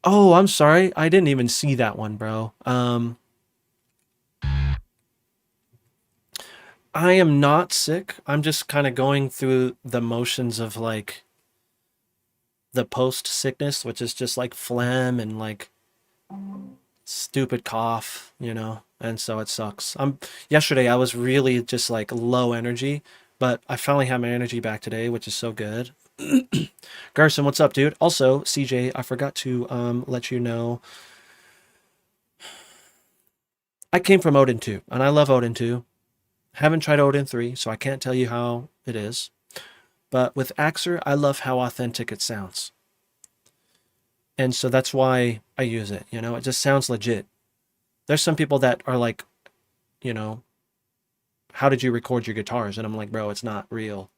Oh, I'm sorry. I didn't even see that one, bro. I am not sick. I'm just kind of going through the motions of like the post sickness, which is just like phlegm and like stupid cough, you know, and so it sucks. Yesterday I was really just like low energy, but I finally have my energy back today, which is so good. Garson, what's up, dude? Also, CJ, I forgot to let you know I came from Odin 2, and I love Odin 2. Haven't tried Odin 3, so I can't tell you how it is. But with AXURE, I love how authentic it sounds. And so that's why I use it, you know? It just sounds legit. There's some people that are like, you know, how did you record your guitars? And I'm like, bro, it's not real.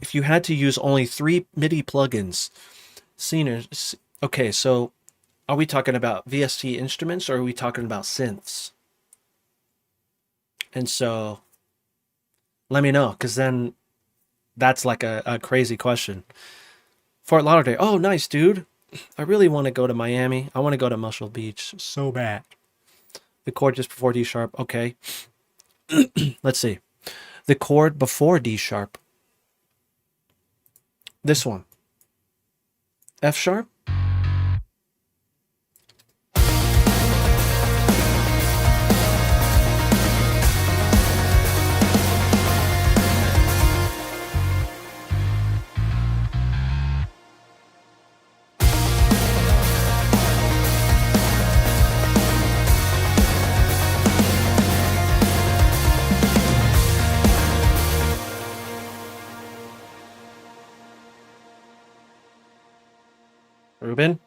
If you had to use only 3 MIDI plugins, sceners, okay, so are we talking about VST instruments or are we talking about synths? And so let me know, because then that's like a crazy question. Fort Lauderdale. Oh, nice, dude. I really want to go to Miami. I want to go to Muscle Beach so bad. The chord just before D sharp. Okay. Let's see. The chord before D sharp. This one. F sharp. Ruben?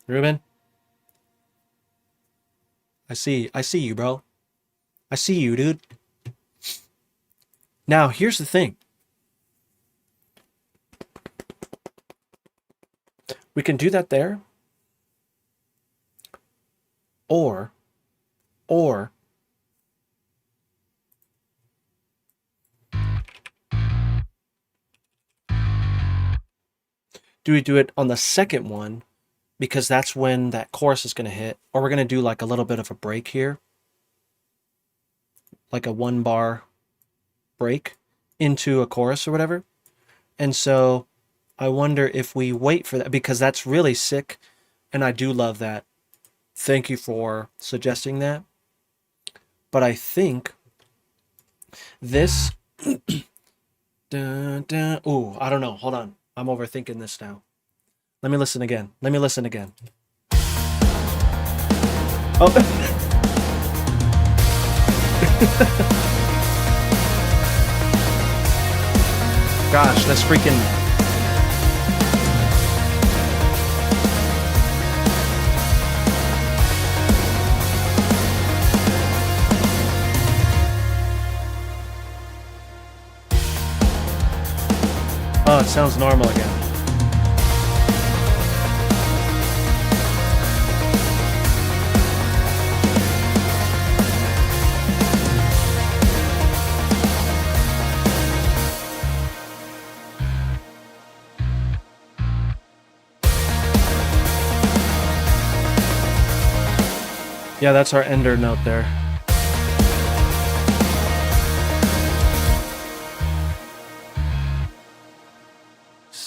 Ruben? I see you, bro. I see you, dude. Now, here's the thing. We can do that there. Or do we do it on the second one because that's when that chorus is going to hit, or we're going to do like a little bit of a break here, like a 1-bar break into a chorus or whatever. And so I wonder if we wait for that, because that's really sick and I do love that. Thank you for suggesting that. But I think this dun, dun, ooh, I don't know. Hold on. I'm overthinking this now. Let me listen again. Oh. Gosh, that's freaking... Oh, it sounds normal again. Yeah, that's our ender note there.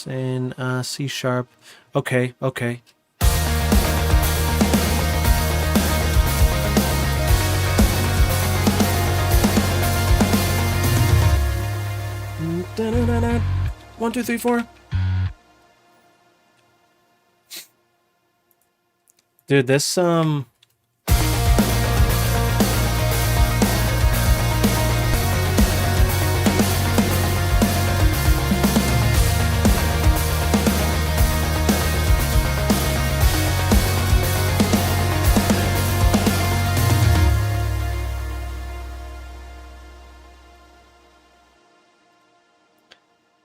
In C sharp. Okay. Da-da-da-da. 1, 2, 3, 4. Dude, this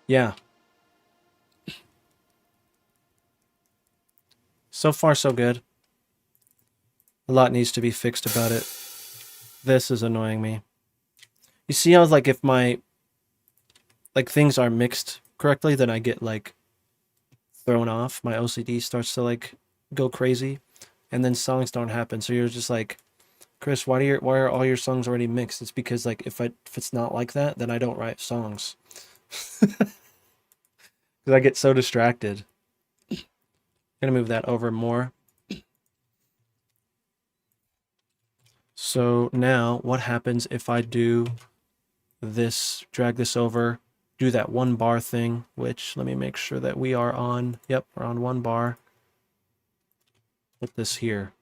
yeah. So far, so good. A lot needs to be fixed about it. This is annoying me. You see how, like, if my, like, things are mixed correctly, then I get, like, thrown off. My OCD starts to, like, go crazy. And then songs don't happen. So you're just like, Chris, why are all your songs already mixed? It's because, like, if it's not like that, then I don't write songs. Because I get so distracted. I'm gonna move that over more. So now what happens if I do this, drag this over, do that 1-bar thing, which let me make sure that we are on, yep, we're on 1 bar. Put this here.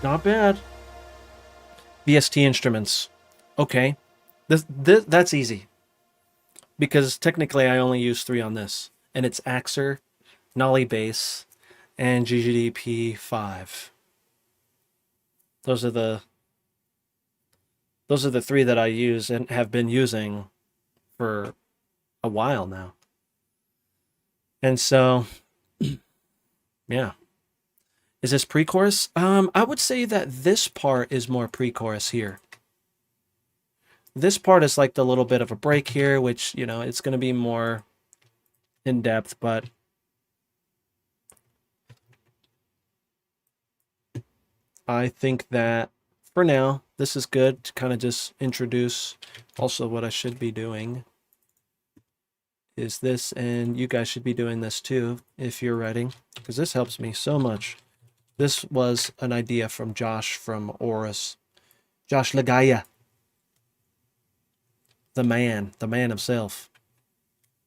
Not bad. VST instruments. Okay. That's easy. Because technically I only use 3 on this. And it's AXURE, Nolly Bass, and GGDP5. Those are the 3 that I use and have been using for a while now. And so, yeah. Is this pre-chorus? I would say that this part is more pre-chorus here. This part is like the little bit of a break here, which, you know, it's going to be more in-depth, but I think that for now, this is good to kind of just introduce. Also, what I should be doing is this, and you guys should be doing this too if you're writing, because this helps me so much. This was an idea from Josh from Oris. Josh Lagaya. The man himself.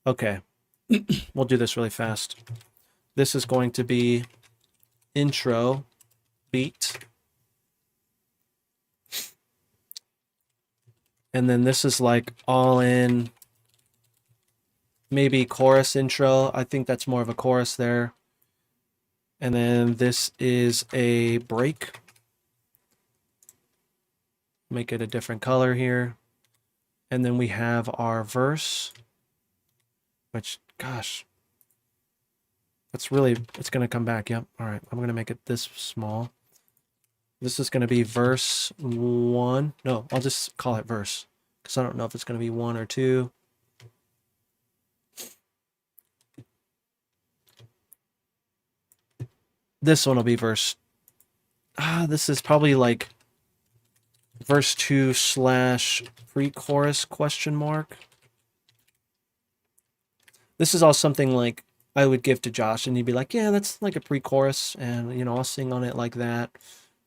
Okay, we'll do this really fast. This is going to be intro beat. And then this is like all in, maybe chorus intro. I think that's more of a chorus there. And then this is a break. Make it a different color here. And then we have our verse, which, gosh, it's going to come back. Yep. All right. I'm going to make it this small. This is going to be verse 1. No, I'll just call it verse, because I don't know if it's going to be 1 or 2. This one will be verse. This is probably like verse 2 / pre-chorus question mark. This is all something like I would give to Josh, and he'd be like, yeah, that's like a pre-chorus, and you know, I'll sing on it like that.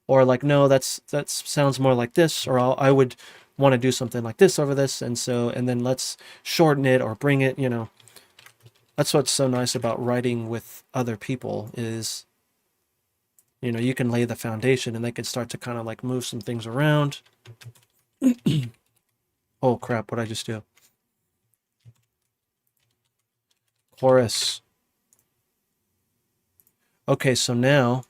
Or like, no, that sounds more like this, or I would want to do something like this over this, and then let's shorten it or bring it, you know. That's what's so nice about writing with other people is, you know, you can lay the foundation and they can start to kind of like move some things around. Oh crap, what'd I just do? Chorus. Okay, so now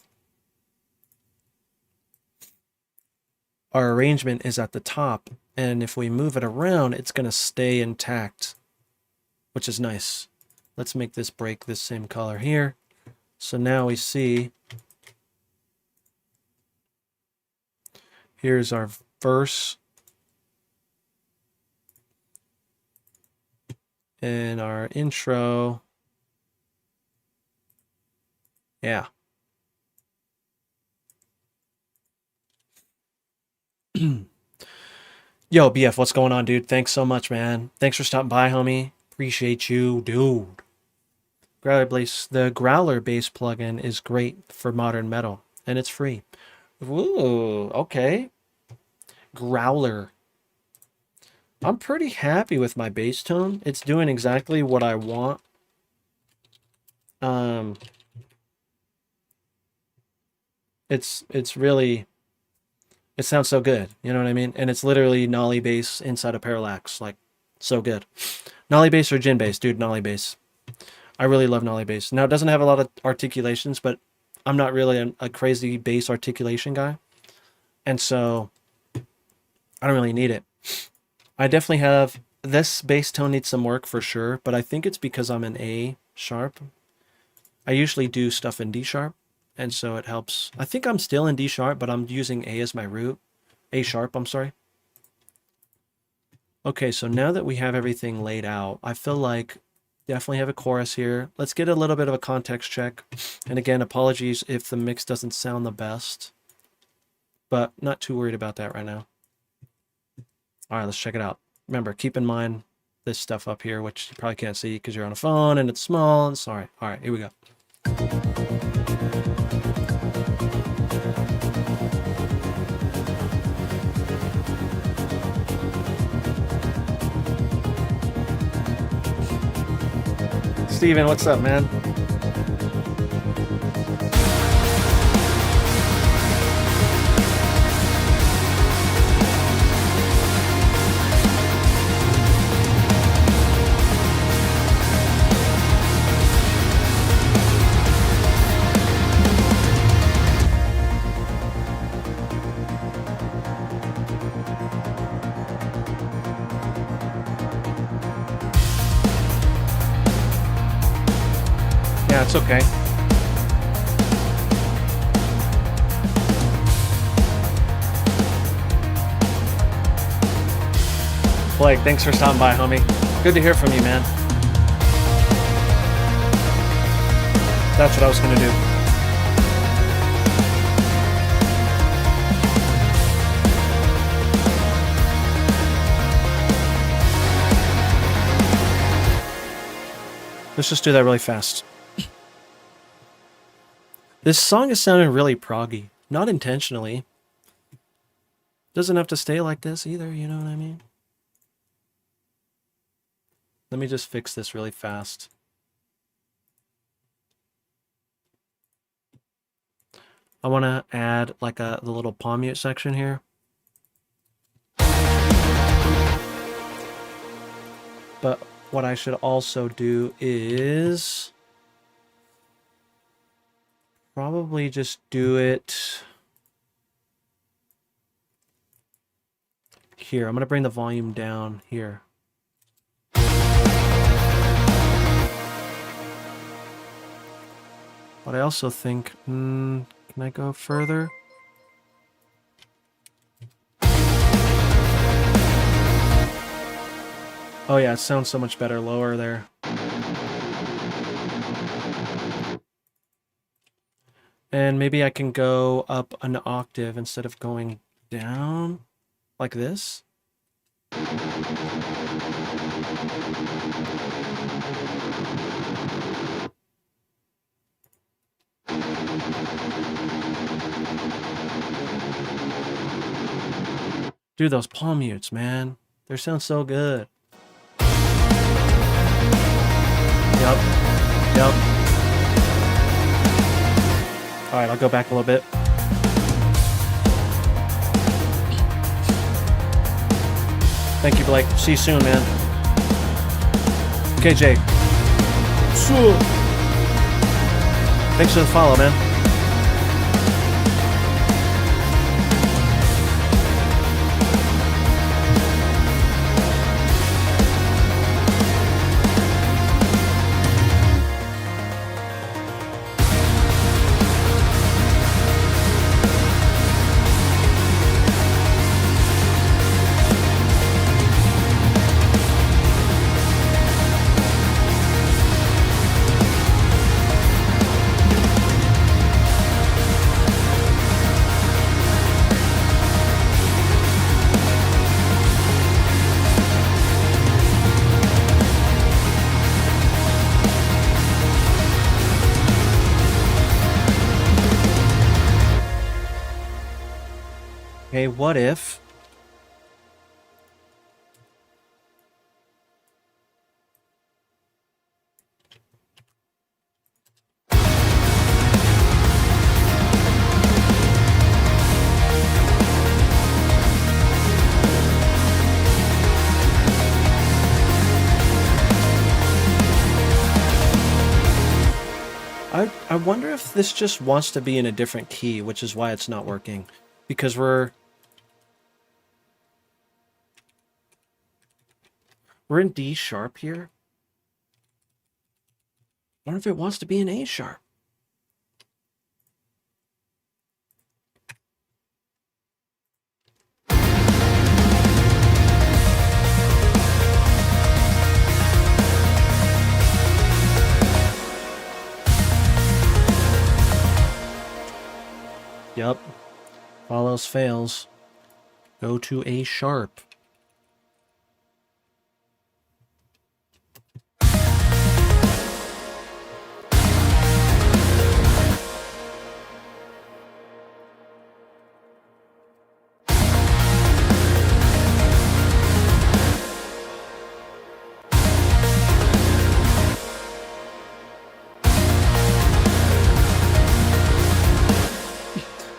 our arrangement is at the top, and if we move it around, it's going to stay intact, which is nice. Let's make this break this same color here. So now we see, here's our verse and our intro. Yeah. Yo, BF, what's going on, dude? Thanks so much, man. Thanks for stopping by, homie. Appreciate you, dude. The Growler bass plugin is great for modern metal, and it's free. Ooh, okay. Growler. I'm pretty happy with my bass tone. It's doing exactly what I want. It's really, it sounds so good, you know what I mean? And it's literally Nolly bass inside a parallax, like, so good. Nolly bass or Jin bass? Dude, Nolly bass. I really love Nolly bass. Now, it doesn't have a lot of articulations, but I'm not really a crazy bass articulation guy. And so, I don't really need it. I definitely have, this bass tone needs some work for sure, but I think it's because I'm in A sharp. I usually do stuff in D sharp, and so it helps. I think I'm still in D sharp, but I'm using A as my root. A sharp, I'm sorry. Okay, so now that we have everything laid out, I feel like definitely have a chorus here. Let's get a little bit of a context check. And again, apologies if the mix doesn't sound the best, but not too worried about that right now. All right, let's check it out. Remember, keep in mind this stuff up here, which you probably can't see because you're on a phone and it's small. And sorry. All right, here we go. Steven, what's up, man? Yeah, it's okay. Blake, thanks for stopping by, homie. Good to hear from you, man. That's what I was going to do. Let's just do that really fast. This song is sounding really proggy. Not intentionally. Doesn't have to stay like this either, you know what I mean? Let me just fix this really fast. I want to add like the little palm mute section here. But what I should also do is probably just do it here. I'm going to bring the volume down here. But I also think, can I go further? Oh yeah, it sounds so much better lower there. And maybe I can go up an octave instead of going down like this. Dude, those palm mutes, man. They sound so good. Yep. Yep. Alright, I'll go back a little bit. Thank you, Blake. See you soon, man. Okay, Jake. Thanks for the follow, man. Okay, what if... I wonder if this just wants to be in a different key, which is why it's not working. Because we're in D sharp here. I wonder if it wants to be in A sharp. Yep. Follows fails. Go to A sharp.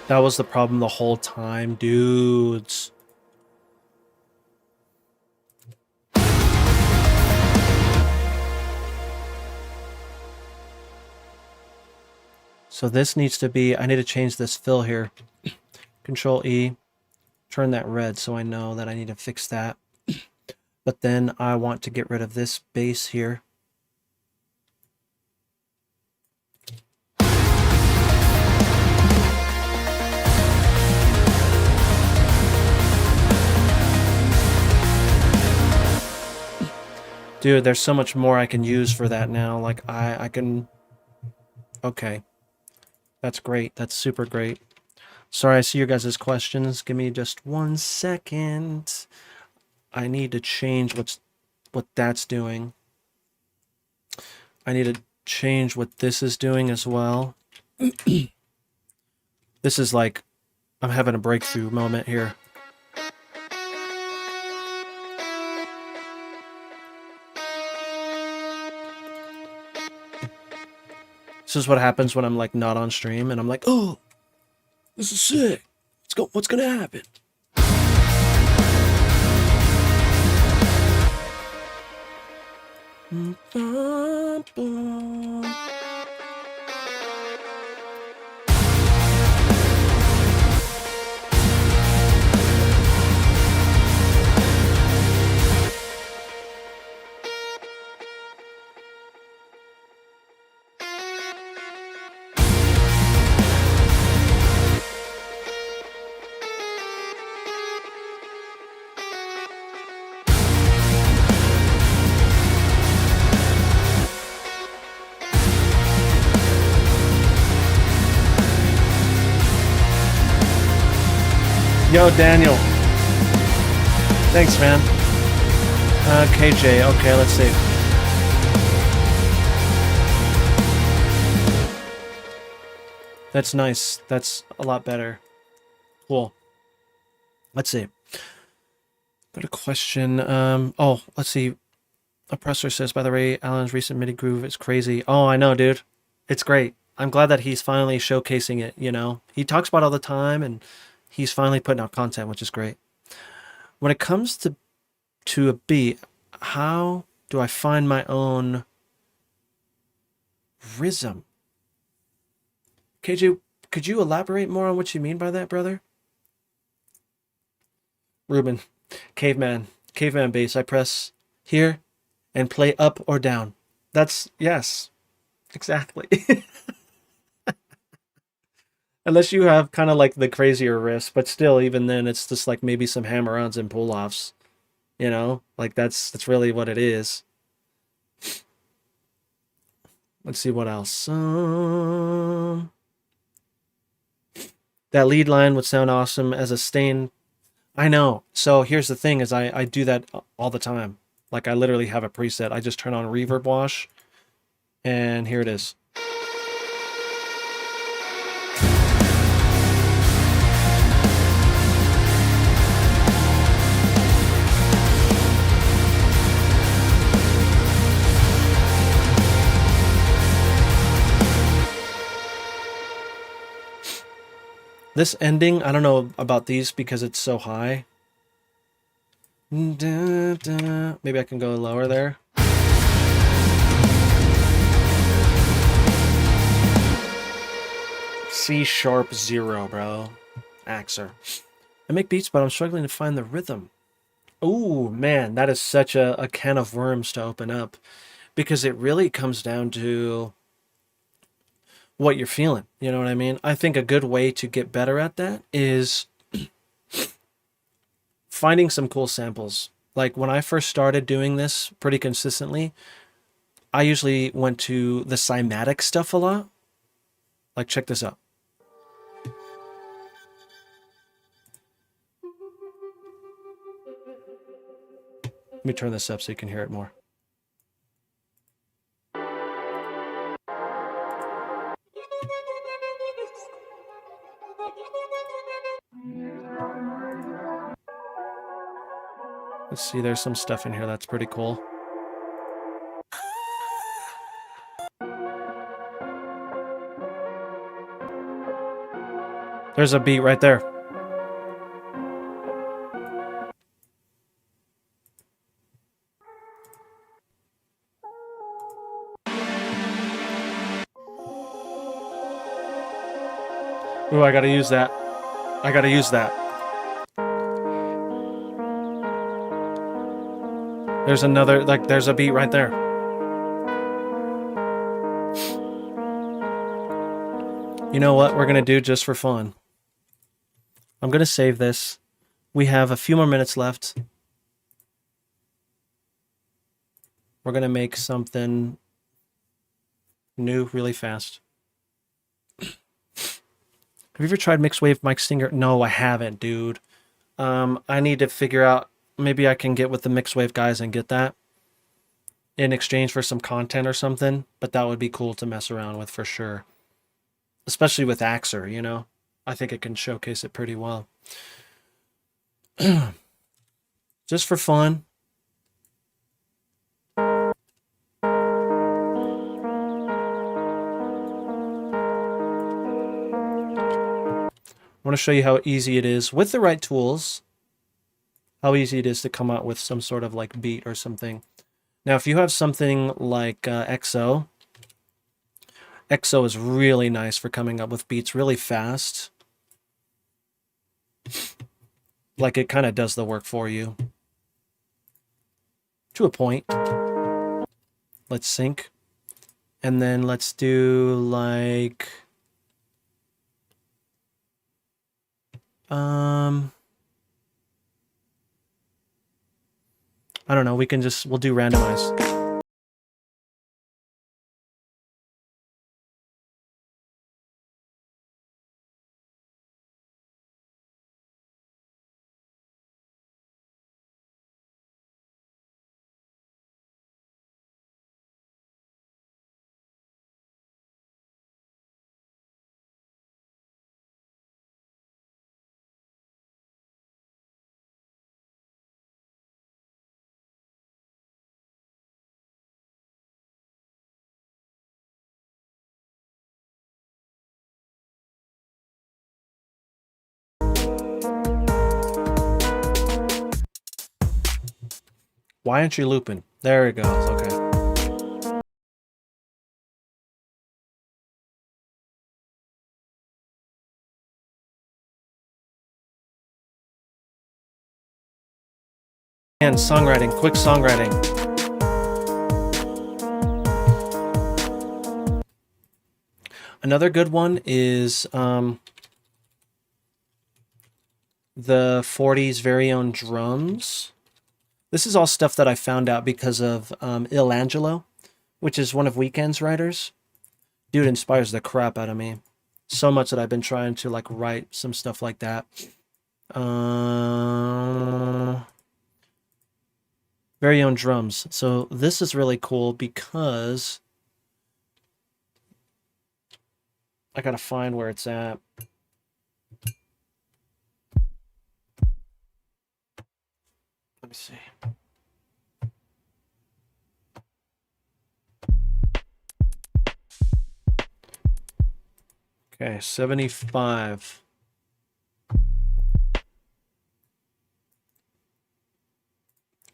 That was the problem the whole time, dudes. So this needs to be, I need to change this fill here. Control E, turn that red so I know that I need to fix that. But then I want to get rid of this bass here. Dude, there's so much more I can use for that now. Like, I can... Okay. That's great. That's super great. Sorry, I see your guys' questions. Give me just 1 second. I need to change what that's doing. I need to change what this is doing as well. This is like, I'm having a breakthrough moment here. This is what happens when I'm like not on stream and I'm like, oh, this is sick. What's gonna happen? Yo, Daniel. Thanks, man. KJ. Okay, let's see. That's nice. That's a lot better. Cool. Let's see. Got a question. Oh, let's see. Oppressor says, by the way, Alan's recent MIDI groove is crazy. Oh, I know, dude. It's great. I'm glad that he's finally showcasing it, you know. He talks about it all the time, and he's finally putting out content, which is great. When it comes to a beat, how do I find my own rhythm? KJ, could you elaborate more on what you mean by that, brother? Ruben, caveman bass. I press here and play up or down. That's, yes, exactly. Unless you have kind of like the crazier riffs, but still, even then, it's just like maybe some hammer-ons and pull-offs. You know, like that's really what it is. Let's see what else. That lead line would sound awesome as a stain. I know. So here's the thing: is I do that all the time. Like I literally have a preset. I just turn on reverb wash, and here it is. This ending, I don't know about these because it's so high. Maybe I can go lower there. C# 0, bro. AXURE. I make beats, but I'm struggling to find the rhythm. Oh, man, that is such a can of worms to open up. Because it really comes down to what you're feeling. You know what I mean? I think a good way to get better at that is finding some cool samples. Like when I first started doing this pretty consistently, I usually went to the cymatic stuff a lot. Like check this out. Let me turn this up so you can hear it more. Let's see, there's some stuff in here that's pretty cool. There's a beat right there. Ooh, I gotta use that. I gotta use that. There's another, like, there's a beat right there. You know what we're gonna do just for fun? I'm gonna save this. We have a few more minutes left. We're gonna make something new really fast. Have you ever tried Mixwave Mike Stinger? No, I haven't, dude. I need to figure out, maybe I can get with the Mixwave guys and get that. in exchange for some content or something, but that would be cool to mess around with for sure. Especially with AXURE, you know? I think it can showcase it pretty well. Just for fun. I want to show you how easy it is with the right tools, how easy it is to come out with some sort of like beat or something. Now, if you have something like XO is really nice for coming up with beats really fast. Like it kind of does the work for you. To a point. Let's sync. And then let's do like... I don't know, we'll do randomize. Why aren't you looping? There it goes, okay. And songwriting, quick songwriting. Another good one is the 40's very own drums. This is all stuff that I found out because of Il Angelo, which is one of Weeknd's writers. Dude inspires the crap out of me. So much that I've been trying to like write some stuff like that. Very own drums. So this is really cool because I gotta find where it's at. Let me see. Okay, 75.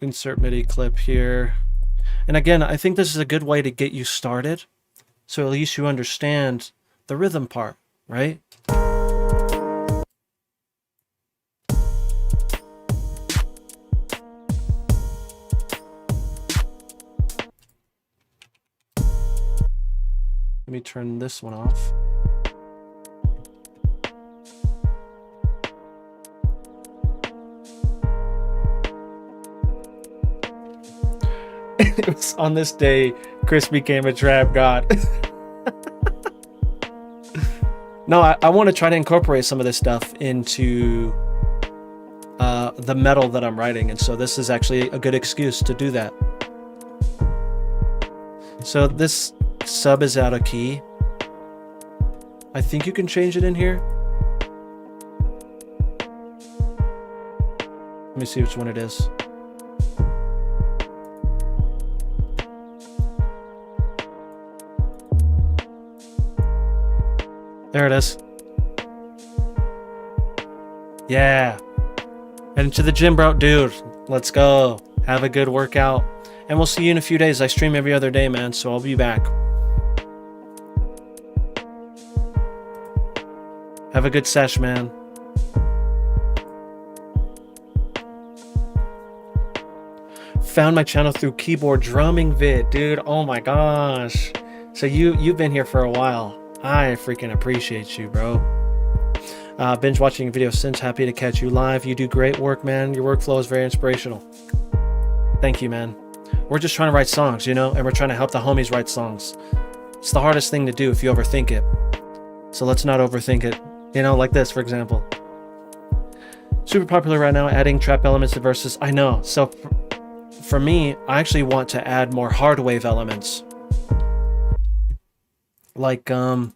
Insert MIDI clip here. And again, I think this is a good way to get you started. So at least you understand the rhythm part, right? Let me turn this one off. It was on this day Chris became a trap god. No, I want to try to incorporate some of this stuff into the metal that I'm writing, and so this is actually a good excuse to do that. So this sub is out of key. I think you can change it in here. Let me see which one it is. There it is. Yeah. Heading to the gym, bro. Dude, let's go. Have a good workout. And we'll see you in a few days. I stream every other day, man, so I'll be back. Have a good sesh, man. Found my channel through keyboard drumming vid, dude. Oh my gosh. So you've been here for a while. I freaking appreciate you, bro. Binge watching videos since. Happy to catch you live. You do great work, man. Your workflow is very inspirational. Thank you, man. We're just trying to write songs, you know, and we're trying to help the homies write songs. It's the hardest thing to do if you overthink it. So let's not overthink it. You know, like this, for example. Super popular right now, adding trap elements to verses. I know. So for me, I actually want to add more hard wave elements. Like I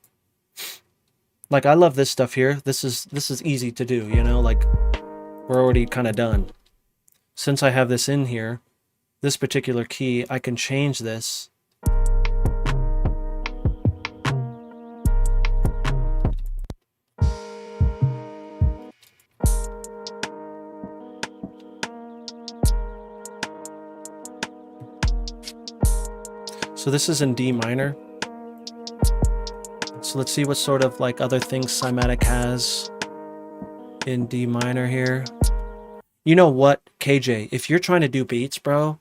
love this stuff here. This is easy to do, you know, like we're already kind of done. Since I have this in here, this particular key, I can change this. So this is in D minor. So let's see what sort of like other things Cymatic has in D minor here. You know what, KJ, if you're trying to do beats, bro,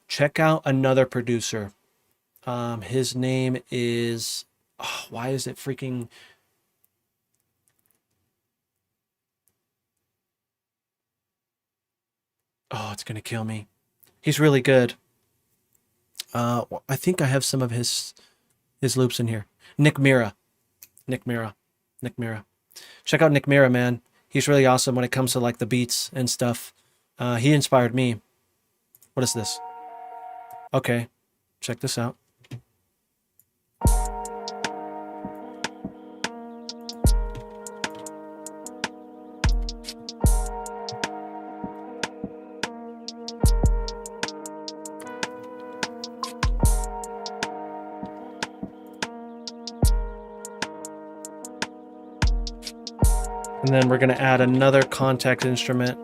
check out another producer. His name is, oh, why is it freaking... Oh, it's gonna kill me. He's really good. I think I have some of his loops in here. Nick Mira. Check out Nick Mira, man. He's really awesome when it comes to like the beats and stuff. He inspired me. What is this? Okay, check this out. And then we're going to add another contact instrument.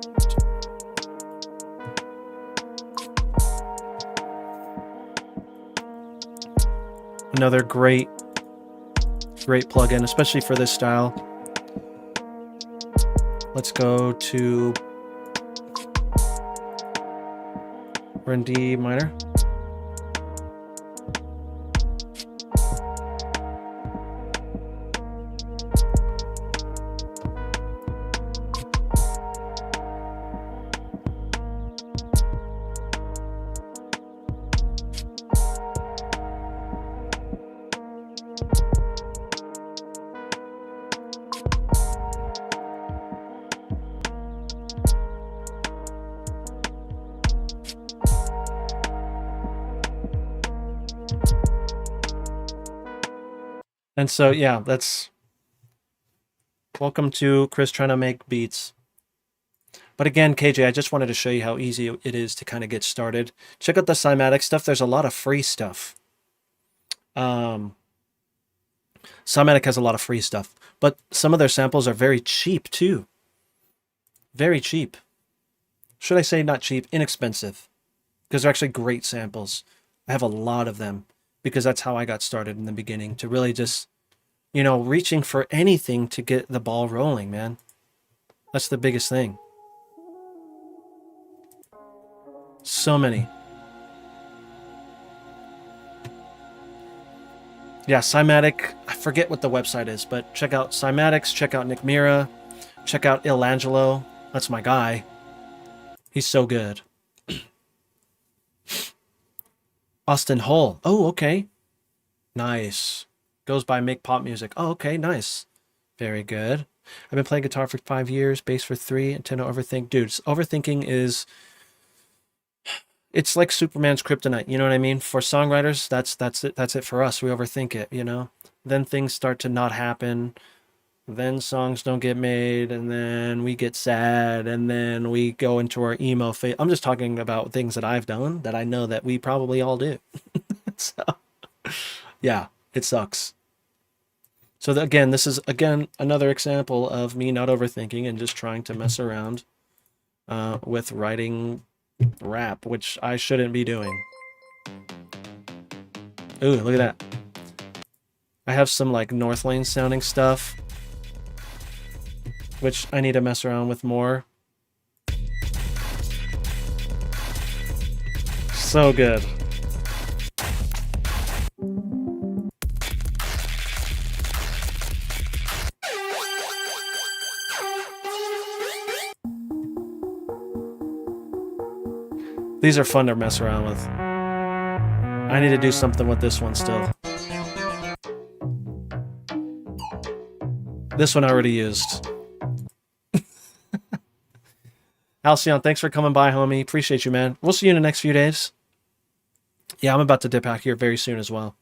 Another great plugin, especially for this style. Let's go to, we're in D minor. And so, yeah, that's... Welcome to Chris trying to make beats. But again, KJ, I just wanted to show you how easy it is to kind of get started. Check out the Cymatic stuff. There's a lot of free stuff. Cymatic has a lot of free stuff. But some of their samples are very cheap, too. Very cheap. Should I say not cheap? Inexpensive. Because they're actually great samples. I have a lot of them. Because that's how I got started in the beginning. To really just, you know, reaching for anything to get the ball rolling, man. That's the biggest thing. So many. Yeah, Cymatic. I forget what the website is, but check out Cymatics. Check out Nick Mira. Check out Il Angelo. That's my guy. He's so good. Austin Hull. Oh, okay. Nice. Goes by Make Pop Music. Oh, okay, nice. Very good. I've been playing guitar for 5 years, bass for 3, and tend to overthink. Dude, overthinking is... It's like Superman's kryptonite, you know what I mean? For songwriters, that's it for us. We overthink it, you know? Then things start to not happen. Then songs don't get made, and then we get sad, and then we go into our emo phase. I'm just talking about things that I've done that I know that we probably all do. So, yeah, it sucks. So again, this is, again, another example of me not overthinking and just trying to mess around with writing rap, which I shouldn't be doing. Ooh, look at that. I have some like North Lane sounding stuff, which I need to mess around with more. So good. These are fun to mess around with. I need to do something with this one still. This one I already used. Halcyon, thanks for coming by, homie. Appreciate you, man. We'll see you in the next few days. Yeah, I'm about to dip out here very soon as well.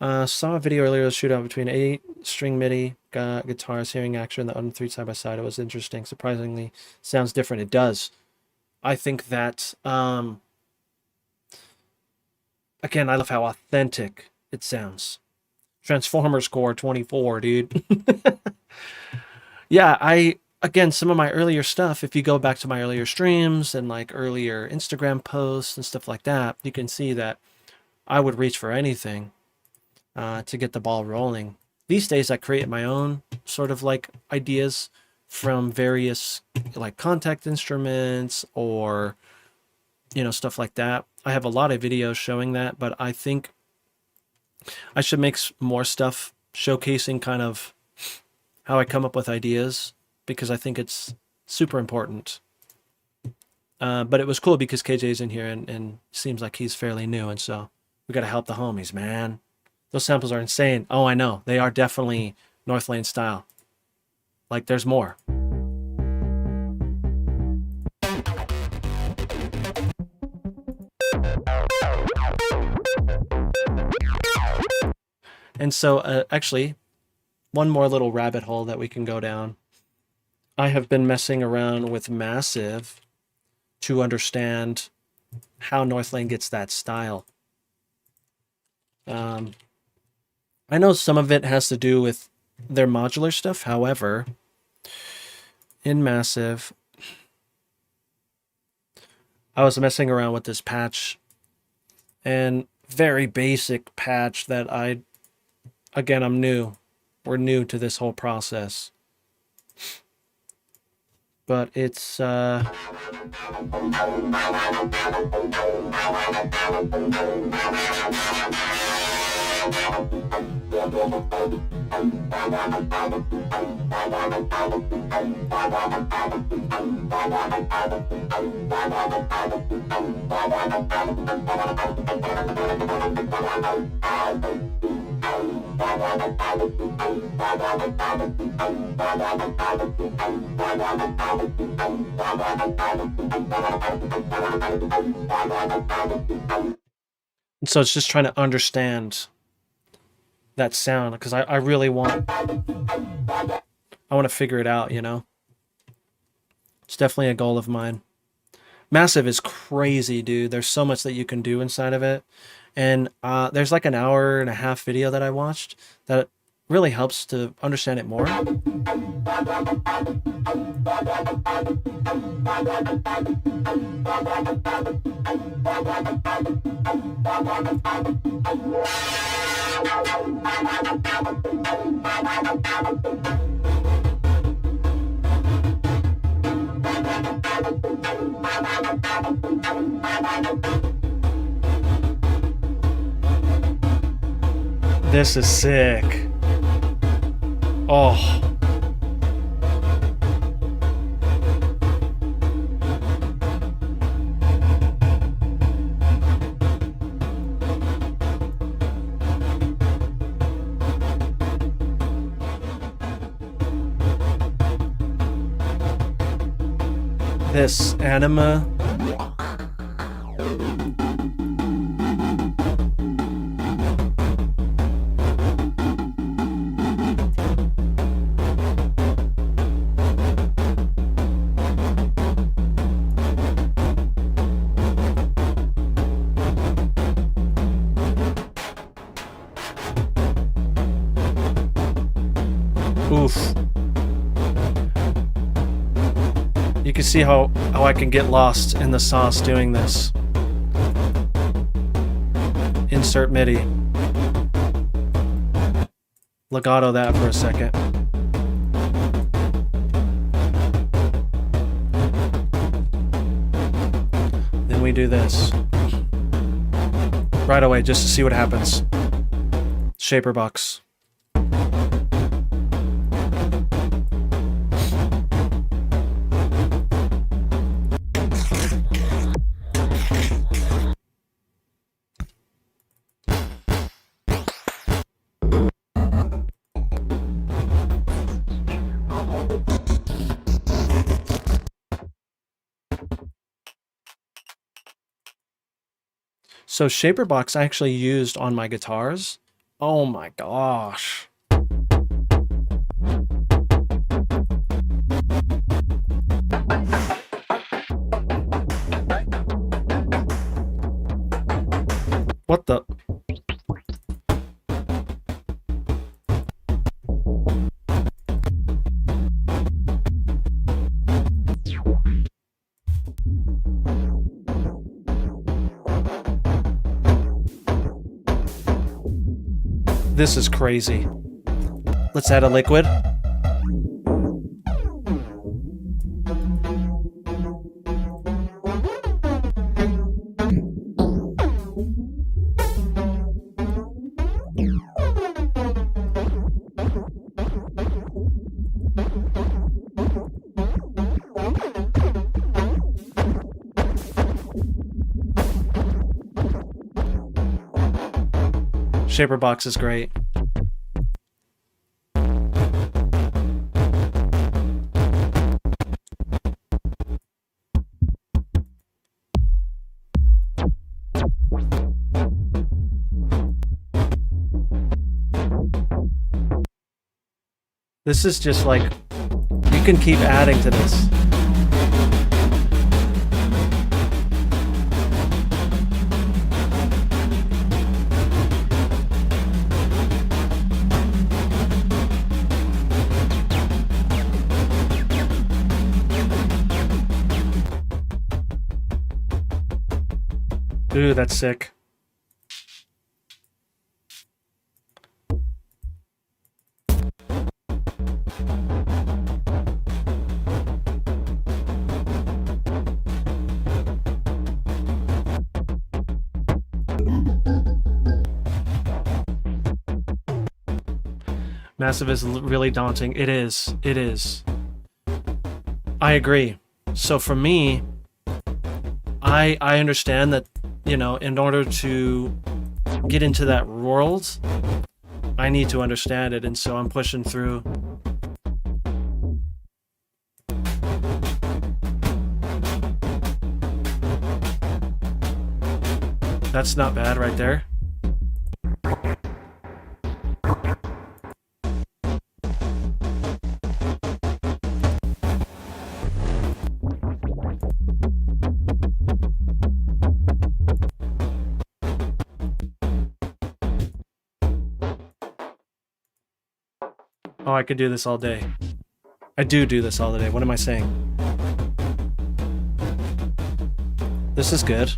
Saw a video earlier, a shootout between 8-string MIDI guitars, hearing AXURE and the other 3 side by side. It was interesting. Surprisingly, sounds different. It does. I think that, again, I love how authentic it sounds. Transformers Core 24, dude. Yeah, again, some of my earlier stuff, if you go back to my earlier streams and like earlier Instagram posts and stuff like that, you can see that I would reach for anything to get the ball rolling. These days I create my own sort of like ideas from various like contact instruments or, you know, stuff like that. I have a lot of videos showing that, but I think I should make more stuff showcasing kind of how I come up with ideas, because I think it's super important. But it was cool because KJ's in here and seems like he's fairly new, and so we got to help the homies, man. Those samples are insane. Oh, I know. They are definitely North Lane style. Like, there's more. And so, actually, one more little rabbit hole that we can go down. I have been messing around with Massive to understand how North Lane gets that style. I know some of it has to do with their modular stuff. However, in Massive, I was messing around with this patch, and very basic patch that again, I'm new. We're new to this whole process. But it's so it's just trying to understand that sound, because I really want to figure it out, you know. It's definitely a goal of mine. Massive is crazy, dude. There's so much that you can do inside of it. And there's like an 1.5-hour video that I watched that really helps to understand it more. This is sick. Oh. This anima. Oof. You can see how I can get lost in the sauce doing this. Insert MIDI. Legato that for a second. Then we do this. Right away, just to see what happens. Shaper box. So Shaperbox I actually used on my guitars. Oh my gosh. What the? This is crazy. Let's add a liquid. Shaperbox is great. This is just like, you can keep adding to this. Ooh, that's sick. Massive is really daunting. It is. It is. I agree. So for me, I understand that, you know, in order to get into that world, I need to understand it, and so I'm pushing through. That's not bad right there. Oh, I could do this all day. I do this all day. What am I saying? This is good.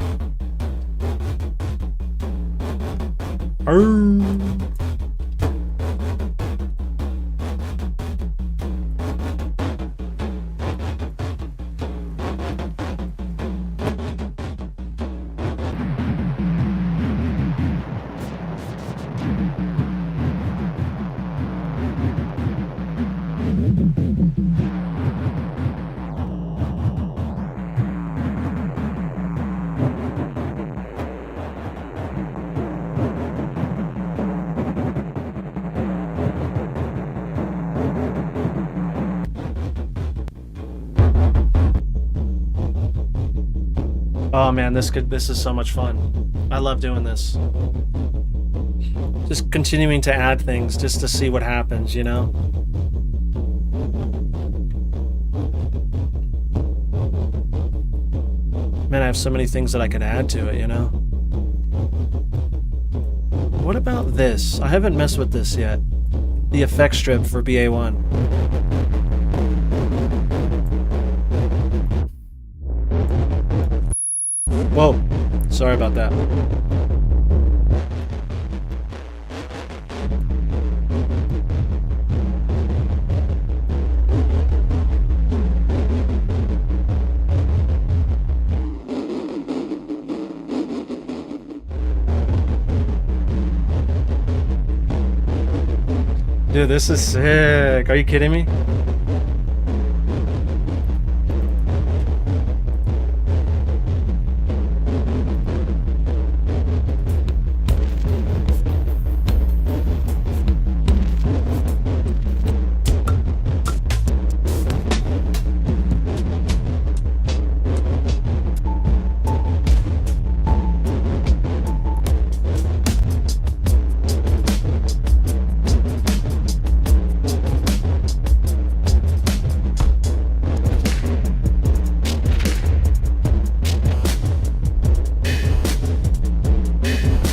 Oh man, this is so much fun. I love doing this. Just continuing to add things just to see what happens, you know? Man, I have so many things that I could add to it, you know? What about this? I haven't messed with this yet. The effect strip for BA1. Whoa, sorry about that. Dude, this is sick. Are you kidding me?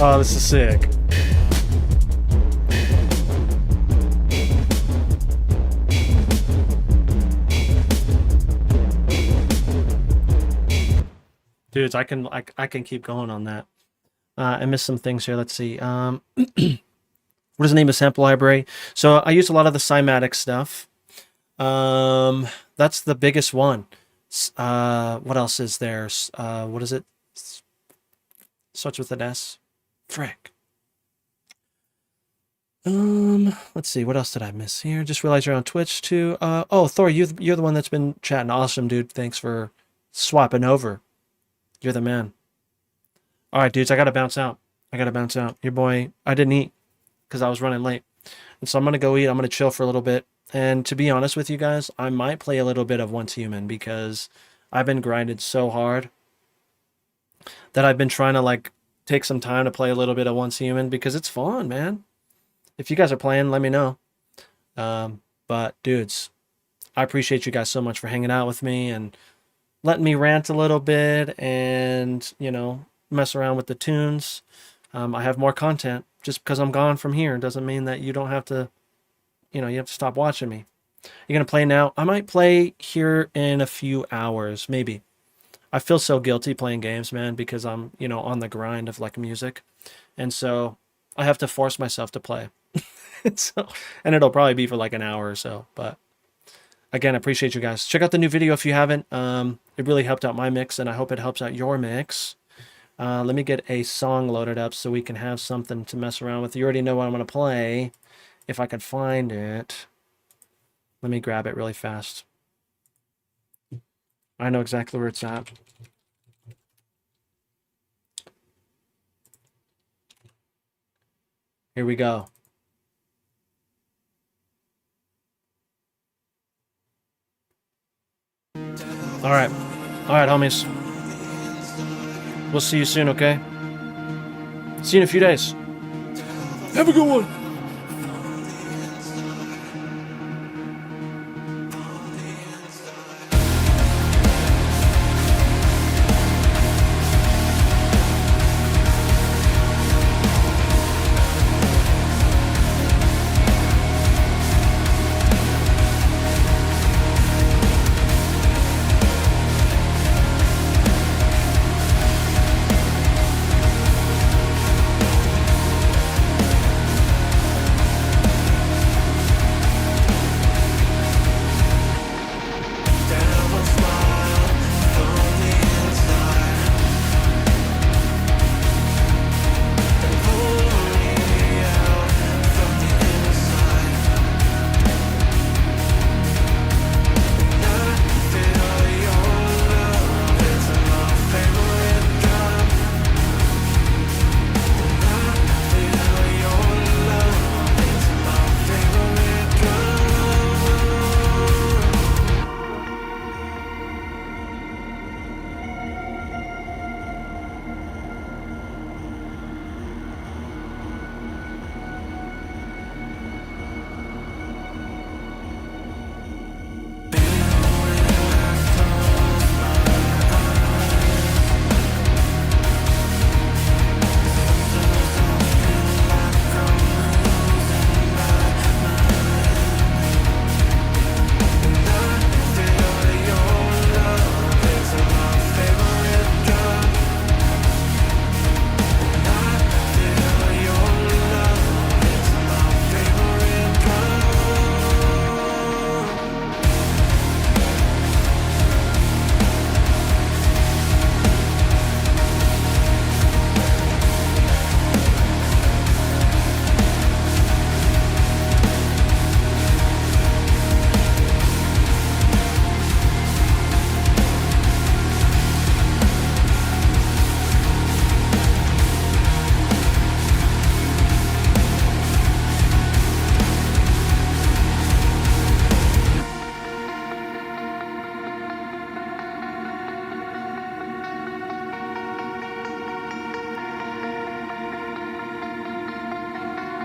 Oh, this is sick. Dudes, I can keep going on that. I missed some things here. Let's see. What is the name of sample library? So I use a lot of the cymatic stuff. That's the biggest one. What else is there? What is it? Starts with an S. Frick. Let's see. What else did I miss here? Just realized you're on Twitch too. Oh, Thor, you're the one that's been chatting. Awesome, dude. Thanks for swapping over. You're the man. All right, dudes. I gotta bounce out. Your boy. I didn't eat because I was running late, and so I'm gonna go eat. I'm gonna chill for a little bit. And to be honest with you guys, I might play a little bit of Once Human because I've been grinded so hard that I've been trying to like take some time to play a little bit of Once Human because it's fun, man. If you guys are playing, let me know. But dudes, I appreciate you guys so much for hanging out with me and letting me rant a little bit and, you know, mess around with the tunes. I have more content. Just because I'm gone from here doesn't mean that you don't have to, you know, you have to stop watching me. You're going to play now? I might play here in a few hours, maybe. I feel so guilty playing games, man, because I'm, you know, on the grind of like music. And so I have to force myself to play. And it'll probably be for like an hour or so. But again, I appreciate you guys. Check out the new video if you haven't. It really helped out my mix, and I hope it helps out your mix. Let me get a song loaded up so we can have something to mess around with. You already know what I'm going to play. If I could find it. Let me grab it really fast. I know exactly where it's at. Here we go. All right, homies. We'll see you soon, okay? See you in a few days. Have a good one.